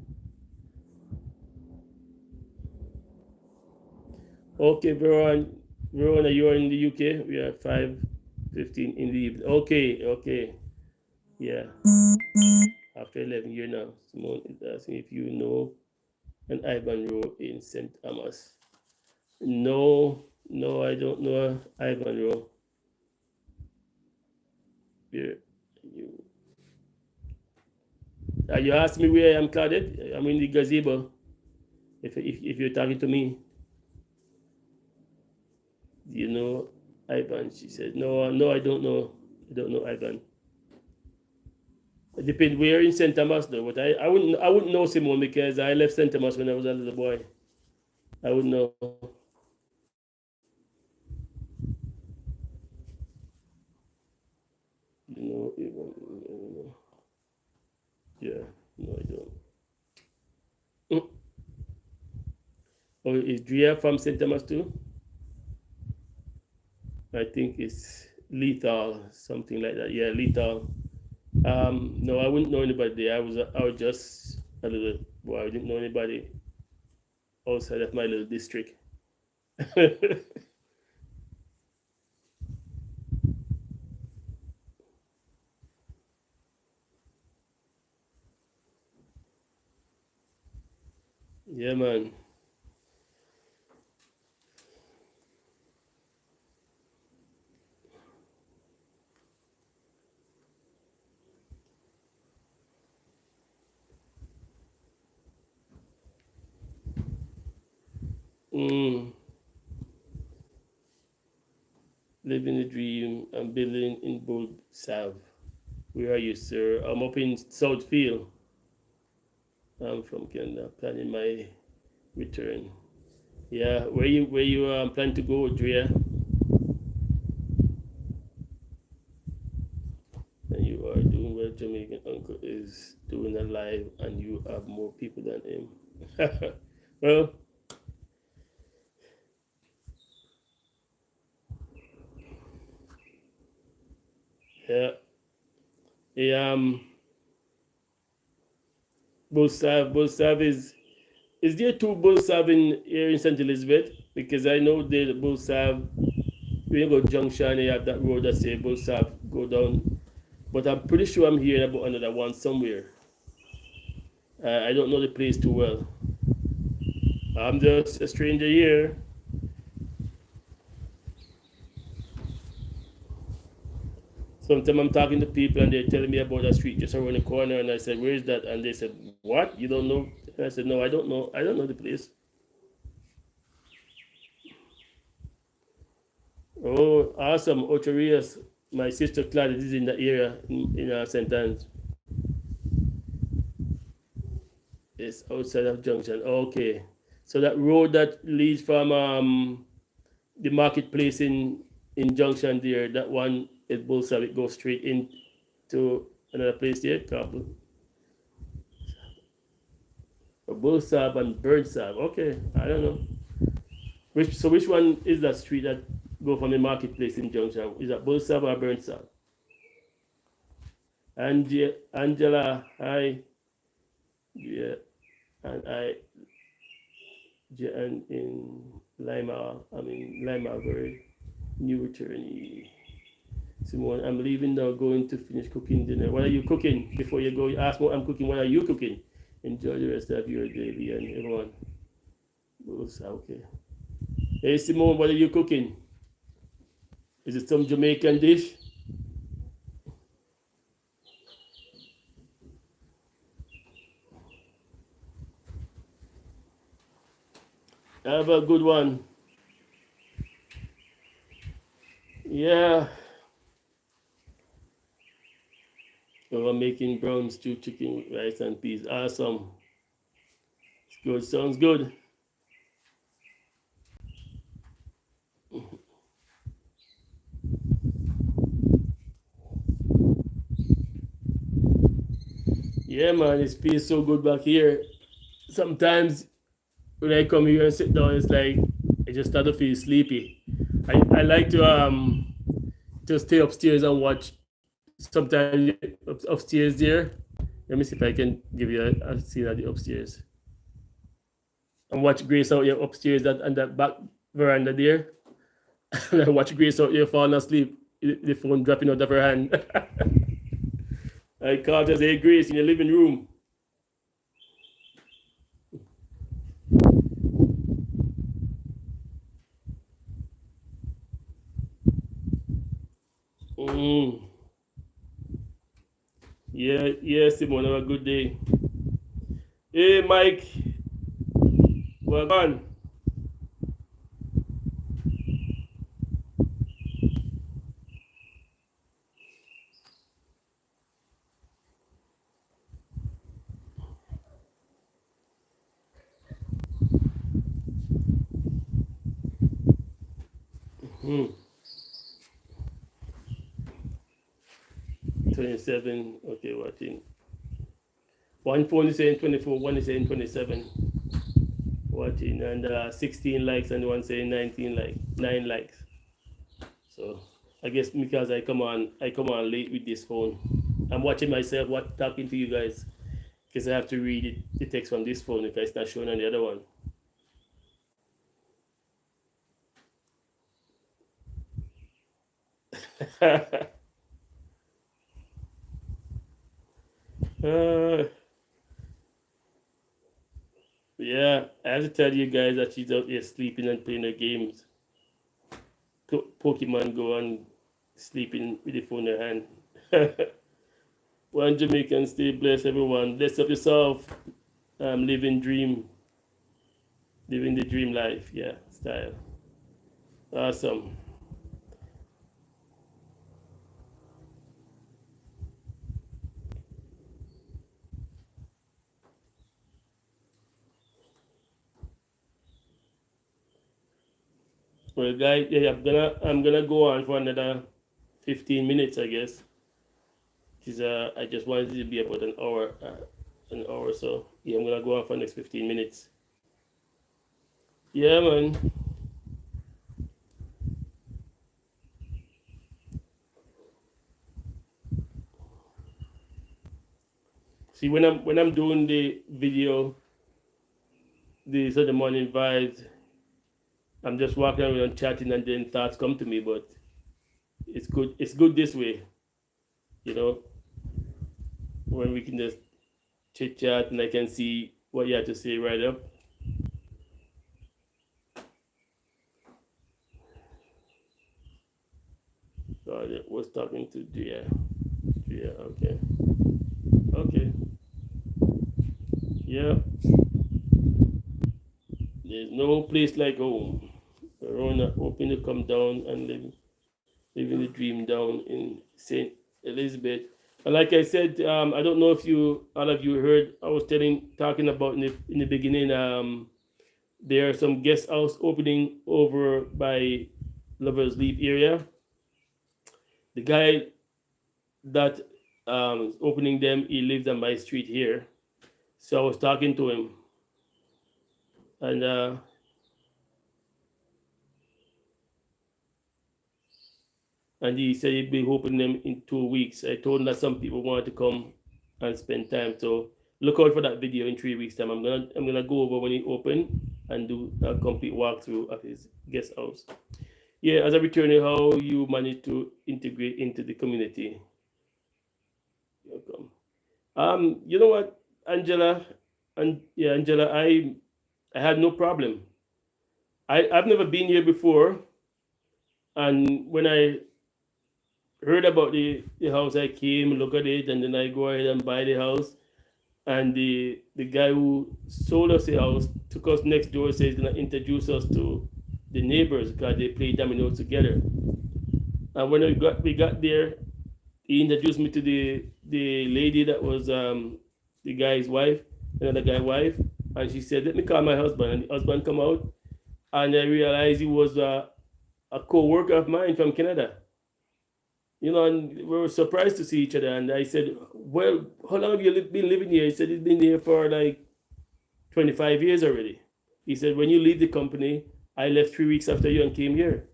Okay, Verona, you are in the UK. We are 5:15 in the evening. Okay. Yeah. After 11 years now. Simone is asking if you know an Ivan Rowe in St. Thomas. No, I don't know Ivan Rowe. Here, you asked me where I am, Claudette. I'm in the gazebo. If you're talking to me, do you know Ivan? She said, no, I don't know. I don't know Ivan. It depends where in St. Thomas though. But I wouldn't know Simone because I left St. Thomas when I was a little boy. I wouldn't know. You know, Ivan. Yeah, no, I don't. Oh, is Drea from St. Thomas too? I think it's Lethal, something like that. Yeah, Lethal. No, I wouldn't know anybody there. I was just a little boy. I didn't know anybody outside of my little district. Yeah, man. Mm. Living the dream and building in bold Sav. Where are you, sir? I'm up in Southfield. I'm from Canada, planning my return. Yeah, where you plan to go, Drea? And you are doing well. Jamaican uncle is doing a live, and you have more people than him. Well, yeah, yeah. Bull Sav is there two Bull Sav in here in St. Elizabeth? Because I know the Bull Sav when you go junction, you have that road that say Bull Sav go down. But I'm pretty sure I'm hearing about another one somewhere. I don't know the place too well. I'm just a stranger here. Sometimes I'm talking to people and they're telling me about a street just around the corner, and I said, "Where is that?" And they said, "What? You don't know?" And I said, "No, I don't know. I don't know the place." Oh, awesome, Ocho Rios. My sister Gladys is in the area in St. Anne's. It's outside of Junction. Okay, so that road that leads from the marketplace in Junction there, that one is Bullseye. It goes straight into another place there, Bullsab and Burnsab. Okay, I don't know. Which one is that street that go from the marketplace in Junction? Is that Bullsab or Burnsab? Angela, hi. Yeah, and and in Lima, very new returnee. Simone, I'm leaving now, going to finish cooking dinner. What are you cooking? Before you go, you ask what I'm cooking. What are you cooking? Enjoy the rest of your day, and everyone. Okay. Hey, Simone, what are you cooking? Is it some Jamaican dish? Have a good one. Yeah. So I'm making brown stew chicken with rice and peas. Awesome. It's good. Sounds good. Yeah, man, it feels so good back here. Sometimes when I come here and sit down, it's like I just start to feel sleepy. I like to stay upstairs and watch. Sometimes upstairs there. Let me see if I can give you a scene at the upstairs. And watch Grace out here upstairs and that back veranda there. And I watch Grace out here falling asleep, the phone dropping out of her hand. I called her, say, "Hey, Grace, in your living room." Mm. Yeah, yeah, Simone, have a good day. Hey, Mike, well done. Mm. 27, okay, watching. One phone is saying 24, one is saying 27. Watching, and 16 likes, and one saying 19 like 9 likes. So I guess because I come on late with this phone. I'm watching myself talking to you guys because I have to read the text from this phone if it's not showing on the other one. uh, Yeah, I have to tell you guys that she's out there sleeping and playing her games. Pokemon Go and sleeping with the phone in her hand. One Jamaican, stay blessed, everyone. Bless up yourself. Living dream, living the dream life. Yeah, style. Awesome. Well, guys, yeah, I'm gonna go on for another 15 minutes, I guess. Cause I just wanted it to be about an hour or so. Yeah, I'm gonna go on for the next 15 minutes. Yeah, man. See, when I'm doing the video, the Sunday morning vibes, I'm just walking around chatting, and then thoughts come to me. But it's good. It's good this way, you know, when we can just chit chat and I can see what you have to say right up. So I was talking to Gia. Gia, okay, okay, yeah. There's no place like home. Corona hoping to come down and living the dream down in Saint Elizabeth. And like I said, I don't know if all of you heard. I was talking about in the beginning. There are some guest house opening over by Lovers Leap area. The guy that is opening them, he lives on my street here. So I was talking to him, and he said he'd be opening them in 2 weeks. I told him that some people wanted to come and spend time. So look out for that video in 3 weeks' time. I'm gonna go over when he open and do a complete walkthrough of his guest house. Yeah, as a returner, how you manage to integrate into the community. Welcome. You know what, Angela, and yeah, Angela, I had no problem. I've never been here before, and when I heard about the house, I came, look at it, and then I go ahead and buy the house. And the guy who sold us the house took us next door, says he's gonna introduce us to the neighbors because they play dominoes together. And when we got there, he introduced me to the lady that was the guy's wife, another guy's wife, and she said, "Let me call my husband." And the husband come out, and I realized he was a co-worker of mine from Canada. You know, and we were surprised to see each other. And I said, "Well, how long have you been living here?" He said he's been here for like 25 years already. He said, "When you leave the company, I left 3 weeks after you and came here."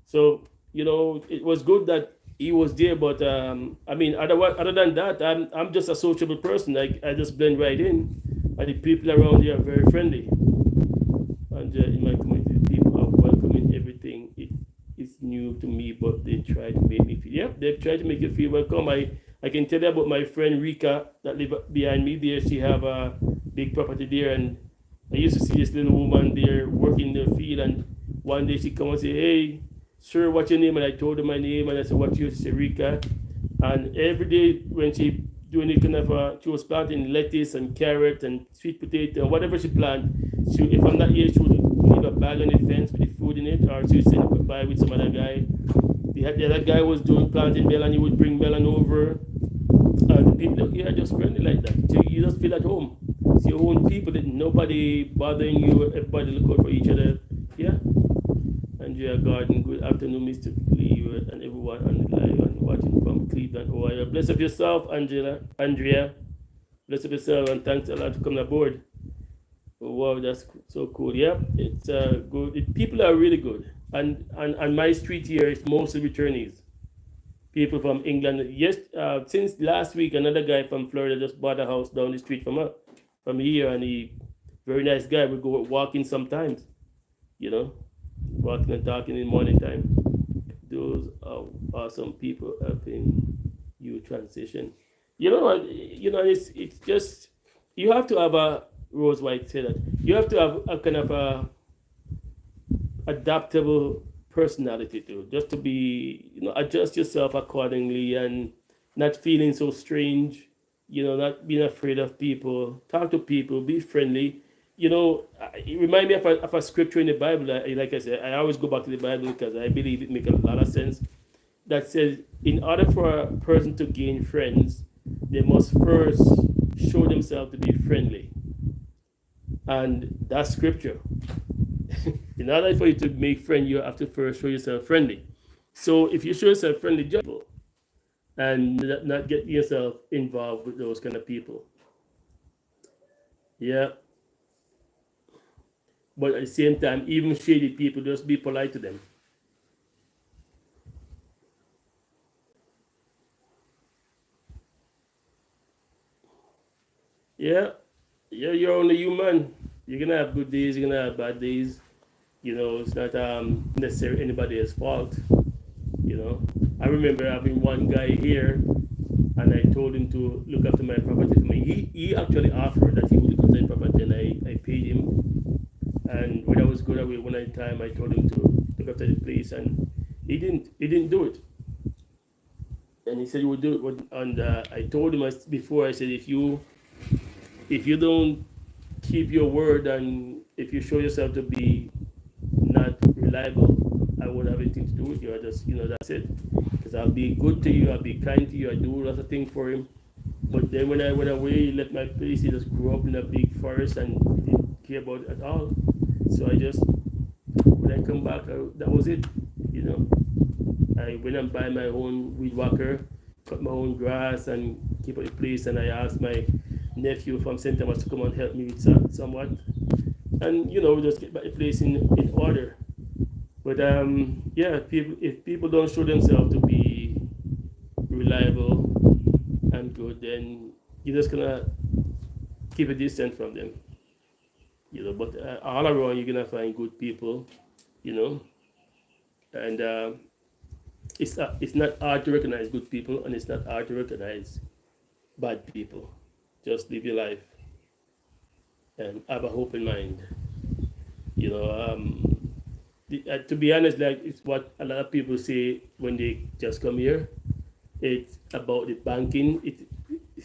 So, you know, it was good that he was there. But I mean, other than that, I'm just a sociable person. I just blend right in, and the people around here are very friendly. And in my community, people are welcoming everything. It's new to me, but they try to make me feel. Yep, they've tried to make you feel welcome. I can tell you about my friend Rika that live behind me there. She have a big property there, and I used to see this little woman there working in the field. And one day she come and say, "Hey, sir, what's your name?" And I told her my name, and I said, "What's yours?" She said, "Rika." And every day when she doing it kind of she was planting lettuce and carrot and sweet potato and whatever she plant. If I'm not here, she would leave a bag on the fence with the food in it, or she would send it by with some other guy. The other guy was doing planting melon. He would bring melon over, and people here are just friendly like that. So you just feel at home. It's your own people. That nobody bothering you. Everybody look out for each other. Yeah. Andrea Garden, good afternoon, Mr. Lee, and everyone on the live and watching from Cleveland, Ohio. Bless up yourself, Andrea. Bless up yourself, and thanks a lot for coming aboard. Oh, wow, that's so cool. Yeah, it's good. People are really good. And my street here is mostly returnees. People from England. Yes, since last week, another guy from Florida just bought a house down the street from here, and very nice guy. We go walking sometimes, you know, walking and talking in the morning time. Those are awesome people helping you transition. You know, it's just you have to have Rose White said that you have to have a kind of a adaptable personality too, just to be, adjust yourself accordingly and not feeling so strange, not being afraid of people, talk to people, be friendly. It remind me of a scripture in the Bible. Like I said, I always go back to the Bible because I believe it makes a lot of sense. That says, in order for a person to gain friends, they must first show themselves to be friendly. And that's scripture. In order for you to make friends, you have to first show yourself friendly. So if you show yourself friendly, just people, and not get yourself involved with those kind of people. Yeah. But at the same time, even shady people, just be polite to them. Yeah. Yeah, you're only human. You're gonna have good days, you're gonna have bad days. It's not necessarily anybody else's fault. I remember having one guy here, and I told him to look after my property for me. He actually offered that he would look after my property, and I paid him. And when I was going away one night time, I told him to look after the place, and he didn't do it. And he said he would do it. And I told him before, I said, if you don't keep your word, and if you show yourself to be not reliable, I won't have anything to do with you. I just, that's it. Because I'll be good to you, I'll be kind to you, I do lots of things for him. But then when I went away, he left my place, he just grew up in a big forest and didn't care about it at all. So when I come back, that was it. I went and buy my own weed whacker, cut my own grass and keep up the place. And I asked my nephew from St. Thomas to come and help me with somewhat. And, just get back the place in order. But if people don't show themselves to be reliable and good, then you're just gonna keep a distance from them. But all around you're gonna find good people, and it's not hard to recognize good people, and it's not hard to recognize bad people. Just live your life and have a hope in mind. To be honest, like it's what a lot of people say when they just come here. It's about the banking.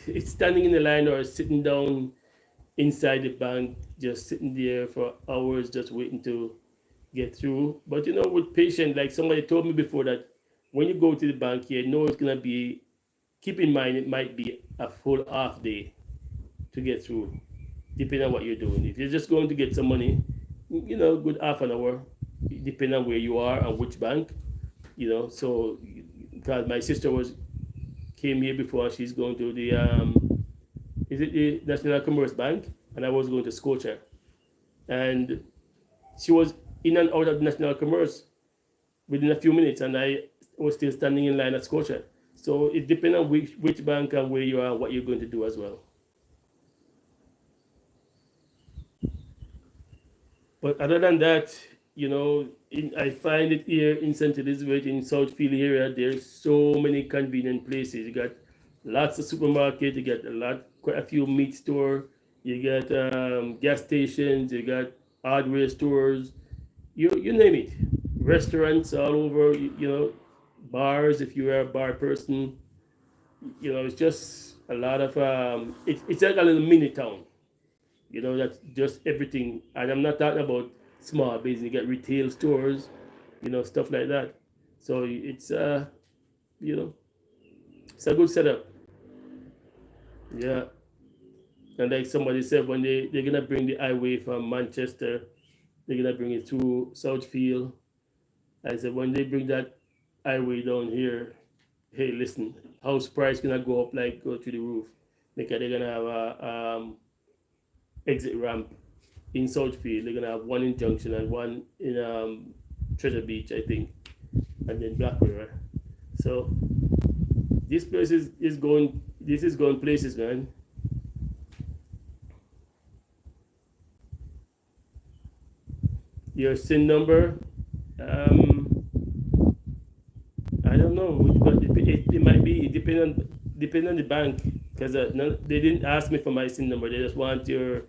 It's standing in the line or sitting down inside the bank, just sitting there for hours, just waiting to get through. But with patience, like somebody told me before, that when you go to the bank here, it's gonna be. Keep in mind, it might be a full half day to get through, depending on what you're doing. If you're just going to get some money, good half an hour, depending on where you are and which bank. So because my sister came here before, she's going to the is it the National Commerce Bank, and I was going to Scotia, and she was in and out of National Commerce within a few minutes, and I was still standing in line at Scotia. So it depends on which bank and where you are and what you're going to do as well. But other than that, I find it here in St. Elizabeth, in Southfield area, there's so many convenient places. You got lots of supermarkets, you got quite a few meat store, you got gas stations, you got hardware stores, you name it. Restaurants all over, bars if you are a bar person. It's just a lot of it's like a little mini town. That's just everything. And I'm not talking about small business. You get retail stores, stuff like that. So it's it's a good setup. Yeah. And like somebody said, when they're gonna bring the highway from Manchester, they're gonna bring it through Southfield. I said, when they bring that highway down here, hey, listen, house price gonna go up, like go to the roof, because they're gonna have a exit ramp in Southfield. They're gonna have one in Junction and one in Treasure Beach, I think, and then Black River. So this place is going. This is going places, man. Your SIN number, I don't know, but it might be depend on the bank, because they didn't ask me for my SIN number. They just want your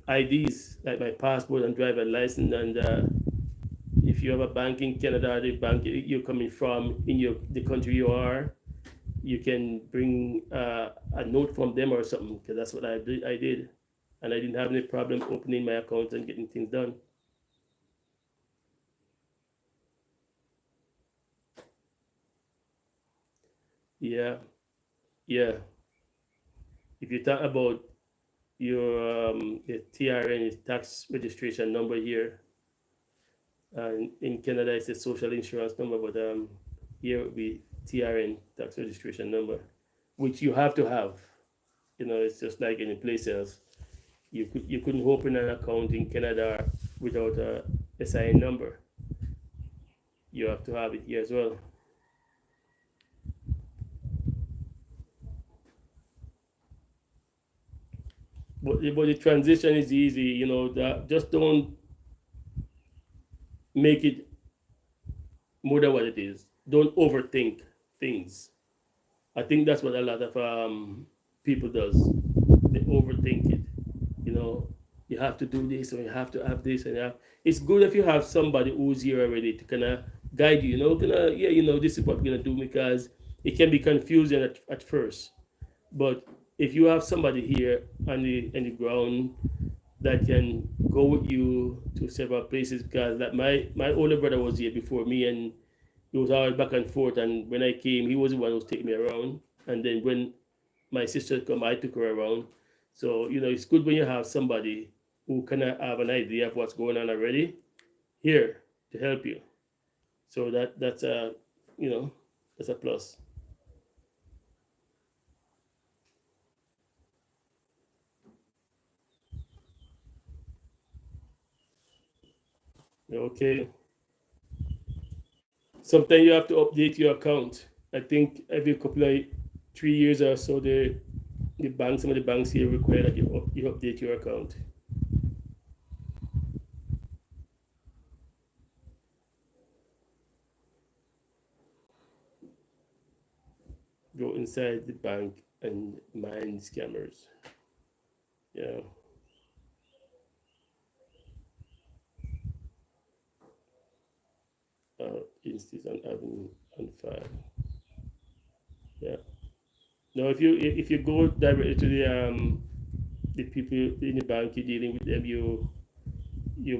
IDs like my passport and driver license, and if you have a bank in Canada, the bank you're coming from in the country you are, you can bring a note from them or something, because that's what I did, and I didn't have any problem opening my account and getting things done. Yeah, yeah. If you talk about your TRN, is tax registration number here, and in Canada it's a social insurance number, but here would be TRN, tax registration number, which you have to have. It's just like any place else. You couldn't open an account in Canada without a SIN number. You have to have it here as well. But the transition is easy. That just don't make it more than what it is. Don't overthink things. I think that's what a lot of people does. They overthink it. You know, you have to do this, or you have to have this, and it's good if you have somebody who's here already to kind of guide you. Yeah, this is what we're gonna do, because it can be confusing at first. But if you have somebody here on the ground that can go with you to several places, because like my older brother was here before me, and it was always back and forth. And when I came, he was the one who was taking me around. And then when my sister come, I took her around. So it's good when you have somebody who kind of have an idea of what's going on already here to help you. So that's a that's a plus. Okay. Sometimes you have to update your account. I think every couple of 3 years or so, some of the banks here require that you update your account. Go inside the bank and mind scammers. Yeah. Instance on Avenue and 5. Yeah. Now, if you go directly to the people in the bank you're dealing with them, you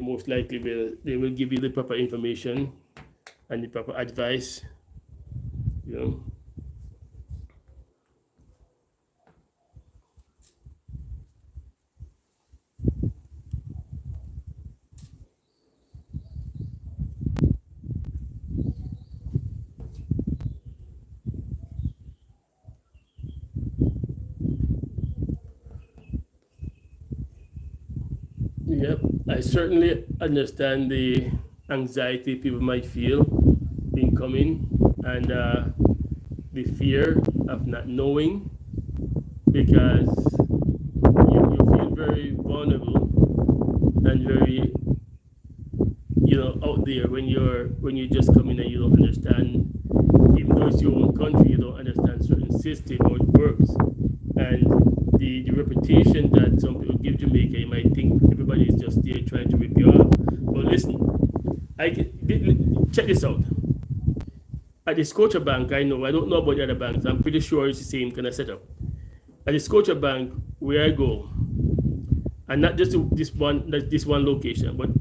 most likely they will give you the proper information and the proper advice. You know. Yep, I certainly understand the anxiety people might feel in coming, and the fear of not knowing, because you feel very vulnerable and very out there when you just come in and you don't understand. Even though it's your own country, you don't understand certain system how it works, and the reputation that some people give Jamaica, you might think everybody is just there trying to rip you off. But listen, check this out. At the Scotia Bank, I don't know about the other banks. I'm pretty sure it's the same kind of setup. At the Scotia Bank, where I go, and not just this one location, but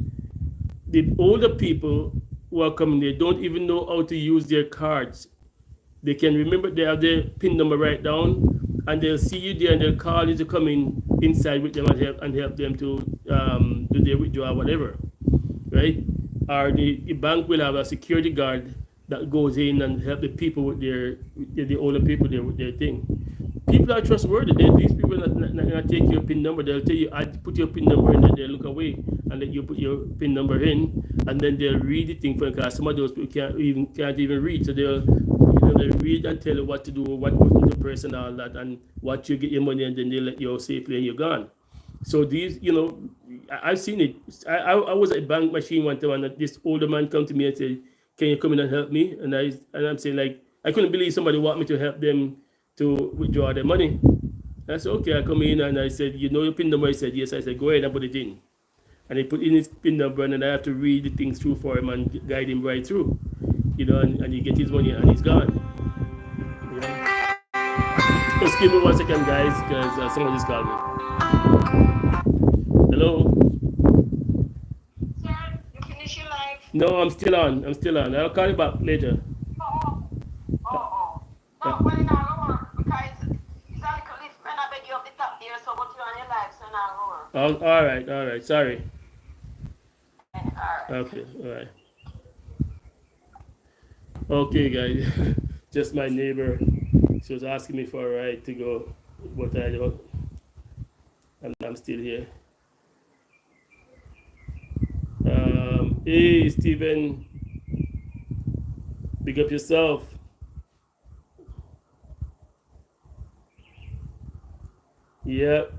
the older people who are coming there don't even know how to use their cards. They can remember, they have their PIN number right down, and they'll see you there and they'll call you to come inside with them and help them to do their withdrawal, whatever, right? Or the bank will have a security guard that goes in and help the people with the older people there with their thing. People are trustworthy. These people are not gonna take your PIN number. They'll tell you, I put your PIN number in, and they'll look away and let you put your PIN number in, and then they'll read the thing for you, because some of those people can't even read. So they'll read and tell you what to do, what button to press and all that, and what you get your money, and then they let you out safely and you're gone. So these, I've seen it. I was at a bank machine one time, and this older man come to me and said, "Can you come in and help me?" And I'm saying, like, I couldn't believe somebody want me to help them to withdraw their money. I said, okay, I come in and I said, you know your PIN number? He said, yes. I said, go ahead and put it in. And he put in his PIN number and then I have to read the things through for him and guide him right through. You know, and he get his money and he's gone. You know? Just give me 1 second, guys, because someone just called me. Hello?
Sir, you finish your life?
No, I'm still on. I'm still on. I'll call you back later.
Oh. No, well, it not gonna work because it's a little lift when I beg you up the top there, so but you're on your life, so not gonna work.
Oh, all right. Sorry.
Alright.
Okay, all right. Okay, guys. Just my neighbor. She was asking me for a ride to go, but I don't. I'm still here. Hey, Stephen. Big up yourself. Yep.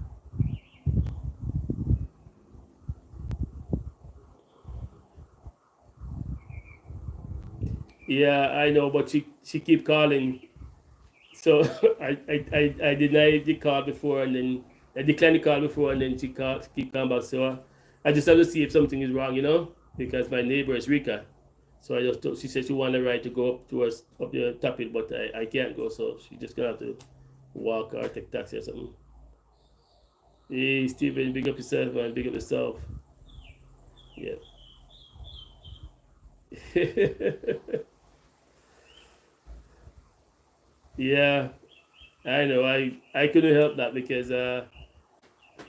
Yeah, I know, but she keep calling. So I denied the call before and then I declined the call before and then keep coming back. So I just have to see if something is wrong, you know, because my neighbor is Rika. So I just told, she said she wanted right to go up to us up the top it, but I can't go, so she just gonna have to walk or take taxi or something. Hey Steven, big up yourself, man, big up yourself. Yeah. Yeah, I know. I couldn't help that because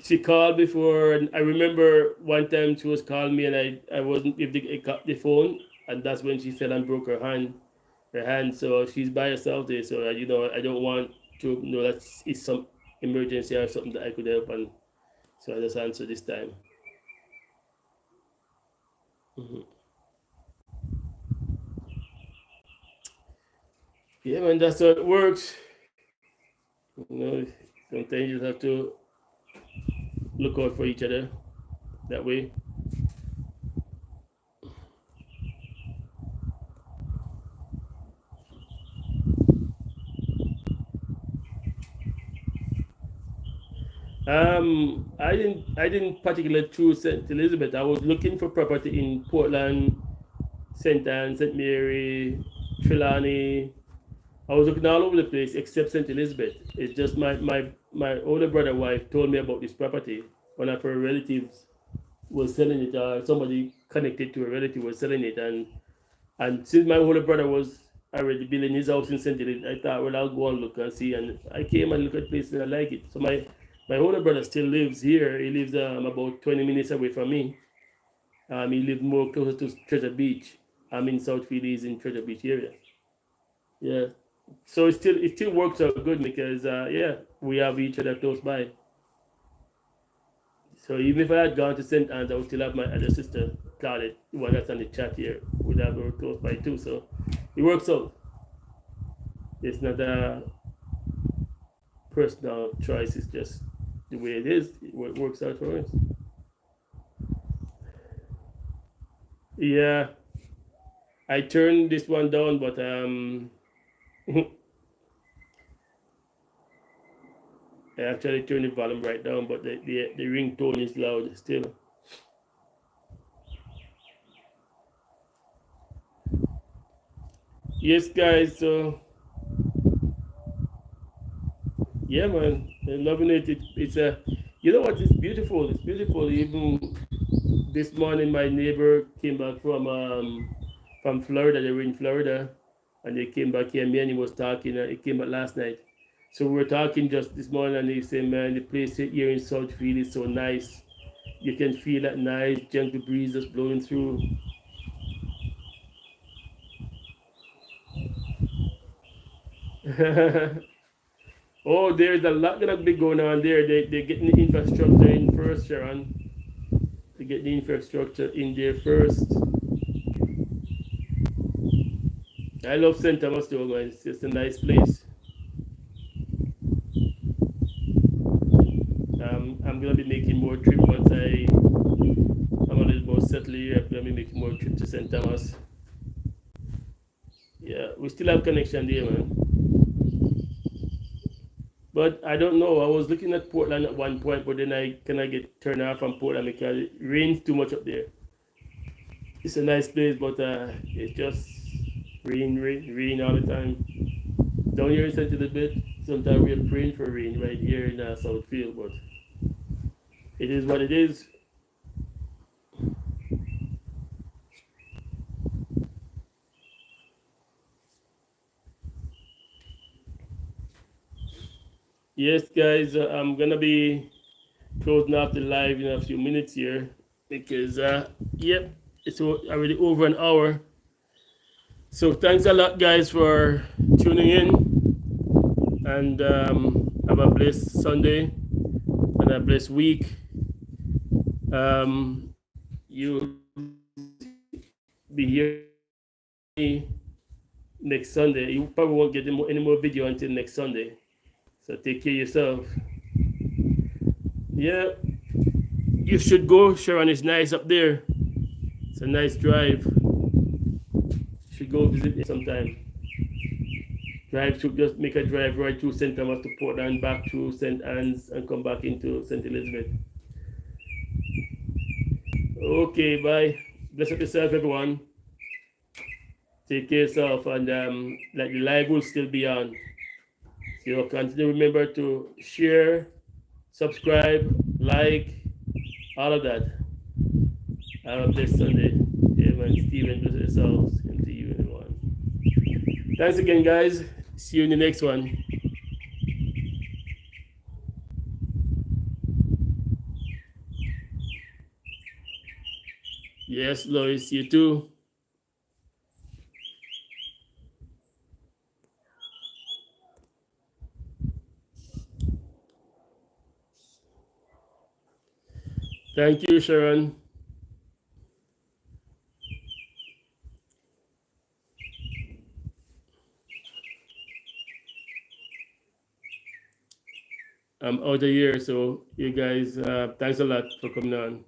she called before, and I remember one time she was calling me, and I wasn't with the phone, and that's when she fell and broke her hand. So she's by herself there. So you know, I don't want to know that it's some emergency or something that I could help, and so I just answered this time. Mhm. Yeah, man, that's how it works. You know, sometimes you just have to look out for each other that way. I didn't particularly choose St. Elizabeth. I was looking for property in Portland, St. Anne, St. Mary, Trelawney. I was looking all over the place except St. Elizabeth. It's just my older brother wife told me about this property. One of her relatives was selling it, somebody connected to a relative was selling it, and since my older brother was already building his house in St. Elizabeth, I thought, well, I'll go and look and see. And I came and looked at the place and I like it. So my older brother still lives here. He lives about 20 minutes away from me. He lives more closer to Treasure Beach. I'm in Southfield, he's in Treasure Beach area. Yeah. So it still works out good because yeah, we have each other close by. So even if I had gone to St. Anne's, I would still have my other sister, Claudette, the one that's on the chat here, would have her close by too. So it works out. It's not a personal choice, it's just the way it is. It works out for us. Yeah, I turned this one down, but I actually turned the volume right down, but the ringtone is loud still. Yes, guys. So yeah, man, I'm loving it. It's a, you know what? It's beautiful. It's beautiful. Even this morning, my neighbor came back from Florida. They were in Florida, and they came back here. Me and he was talking. He came back last night, so we were talking just this morning, and he said, "Man, the place here in Southfield is so nice. You can feel that nice gentle breeze just blowing through." Oh, there's a lot gonna be going on there. They're getting the infrastructure in first, Sharon. They get the infrastructure in there first. I love St. Thomas though, man. It's just a nice place. I'm gonna be making more trips once I'm a little more settled here. I'm gonna be making more trips to St. Thomas. Yeah, we still have connection there, man. But I don't know. I was looking at Portland at one point, but then I kind of get turned off from Portland because it rains too much up there. It's a nice place, but it's just rain all the time. Down here in St. Elizabeth, sometimes we are praying for rain right here in Southfield, but it is what it is. Yes, guys, I'm gonna be closing off the live in a few minutes here because, yep, it's already over an hour. So thanks a lot, guys, for tuning in, and have a blessed Sunday and a blessed week. You'll be here next Sunday. You probably won't get any more video until next Sunday. So take care of yourself. Yeah, you should go. Sharon is nice up there. It's a nice drive. You should go visit it sometime. Drive to just make a drive right through St. Thomas to Portland, back to St. Anne's, and come back into St. Elizabeth. Okay, bye. Bless up yourself, everyone. Take care of yourself, and like the live will still be on. So continue. Remember to share, subscribe, like, all of that. Have a blessed Sunday. Amen. Stephen, bless yourselves. And to you, everyone. Thanks again, guys. See you in the next one. Yes, Lois, you too. Thank you, Sharon. I'm out of here, so you guys, thanks a lot for coming on.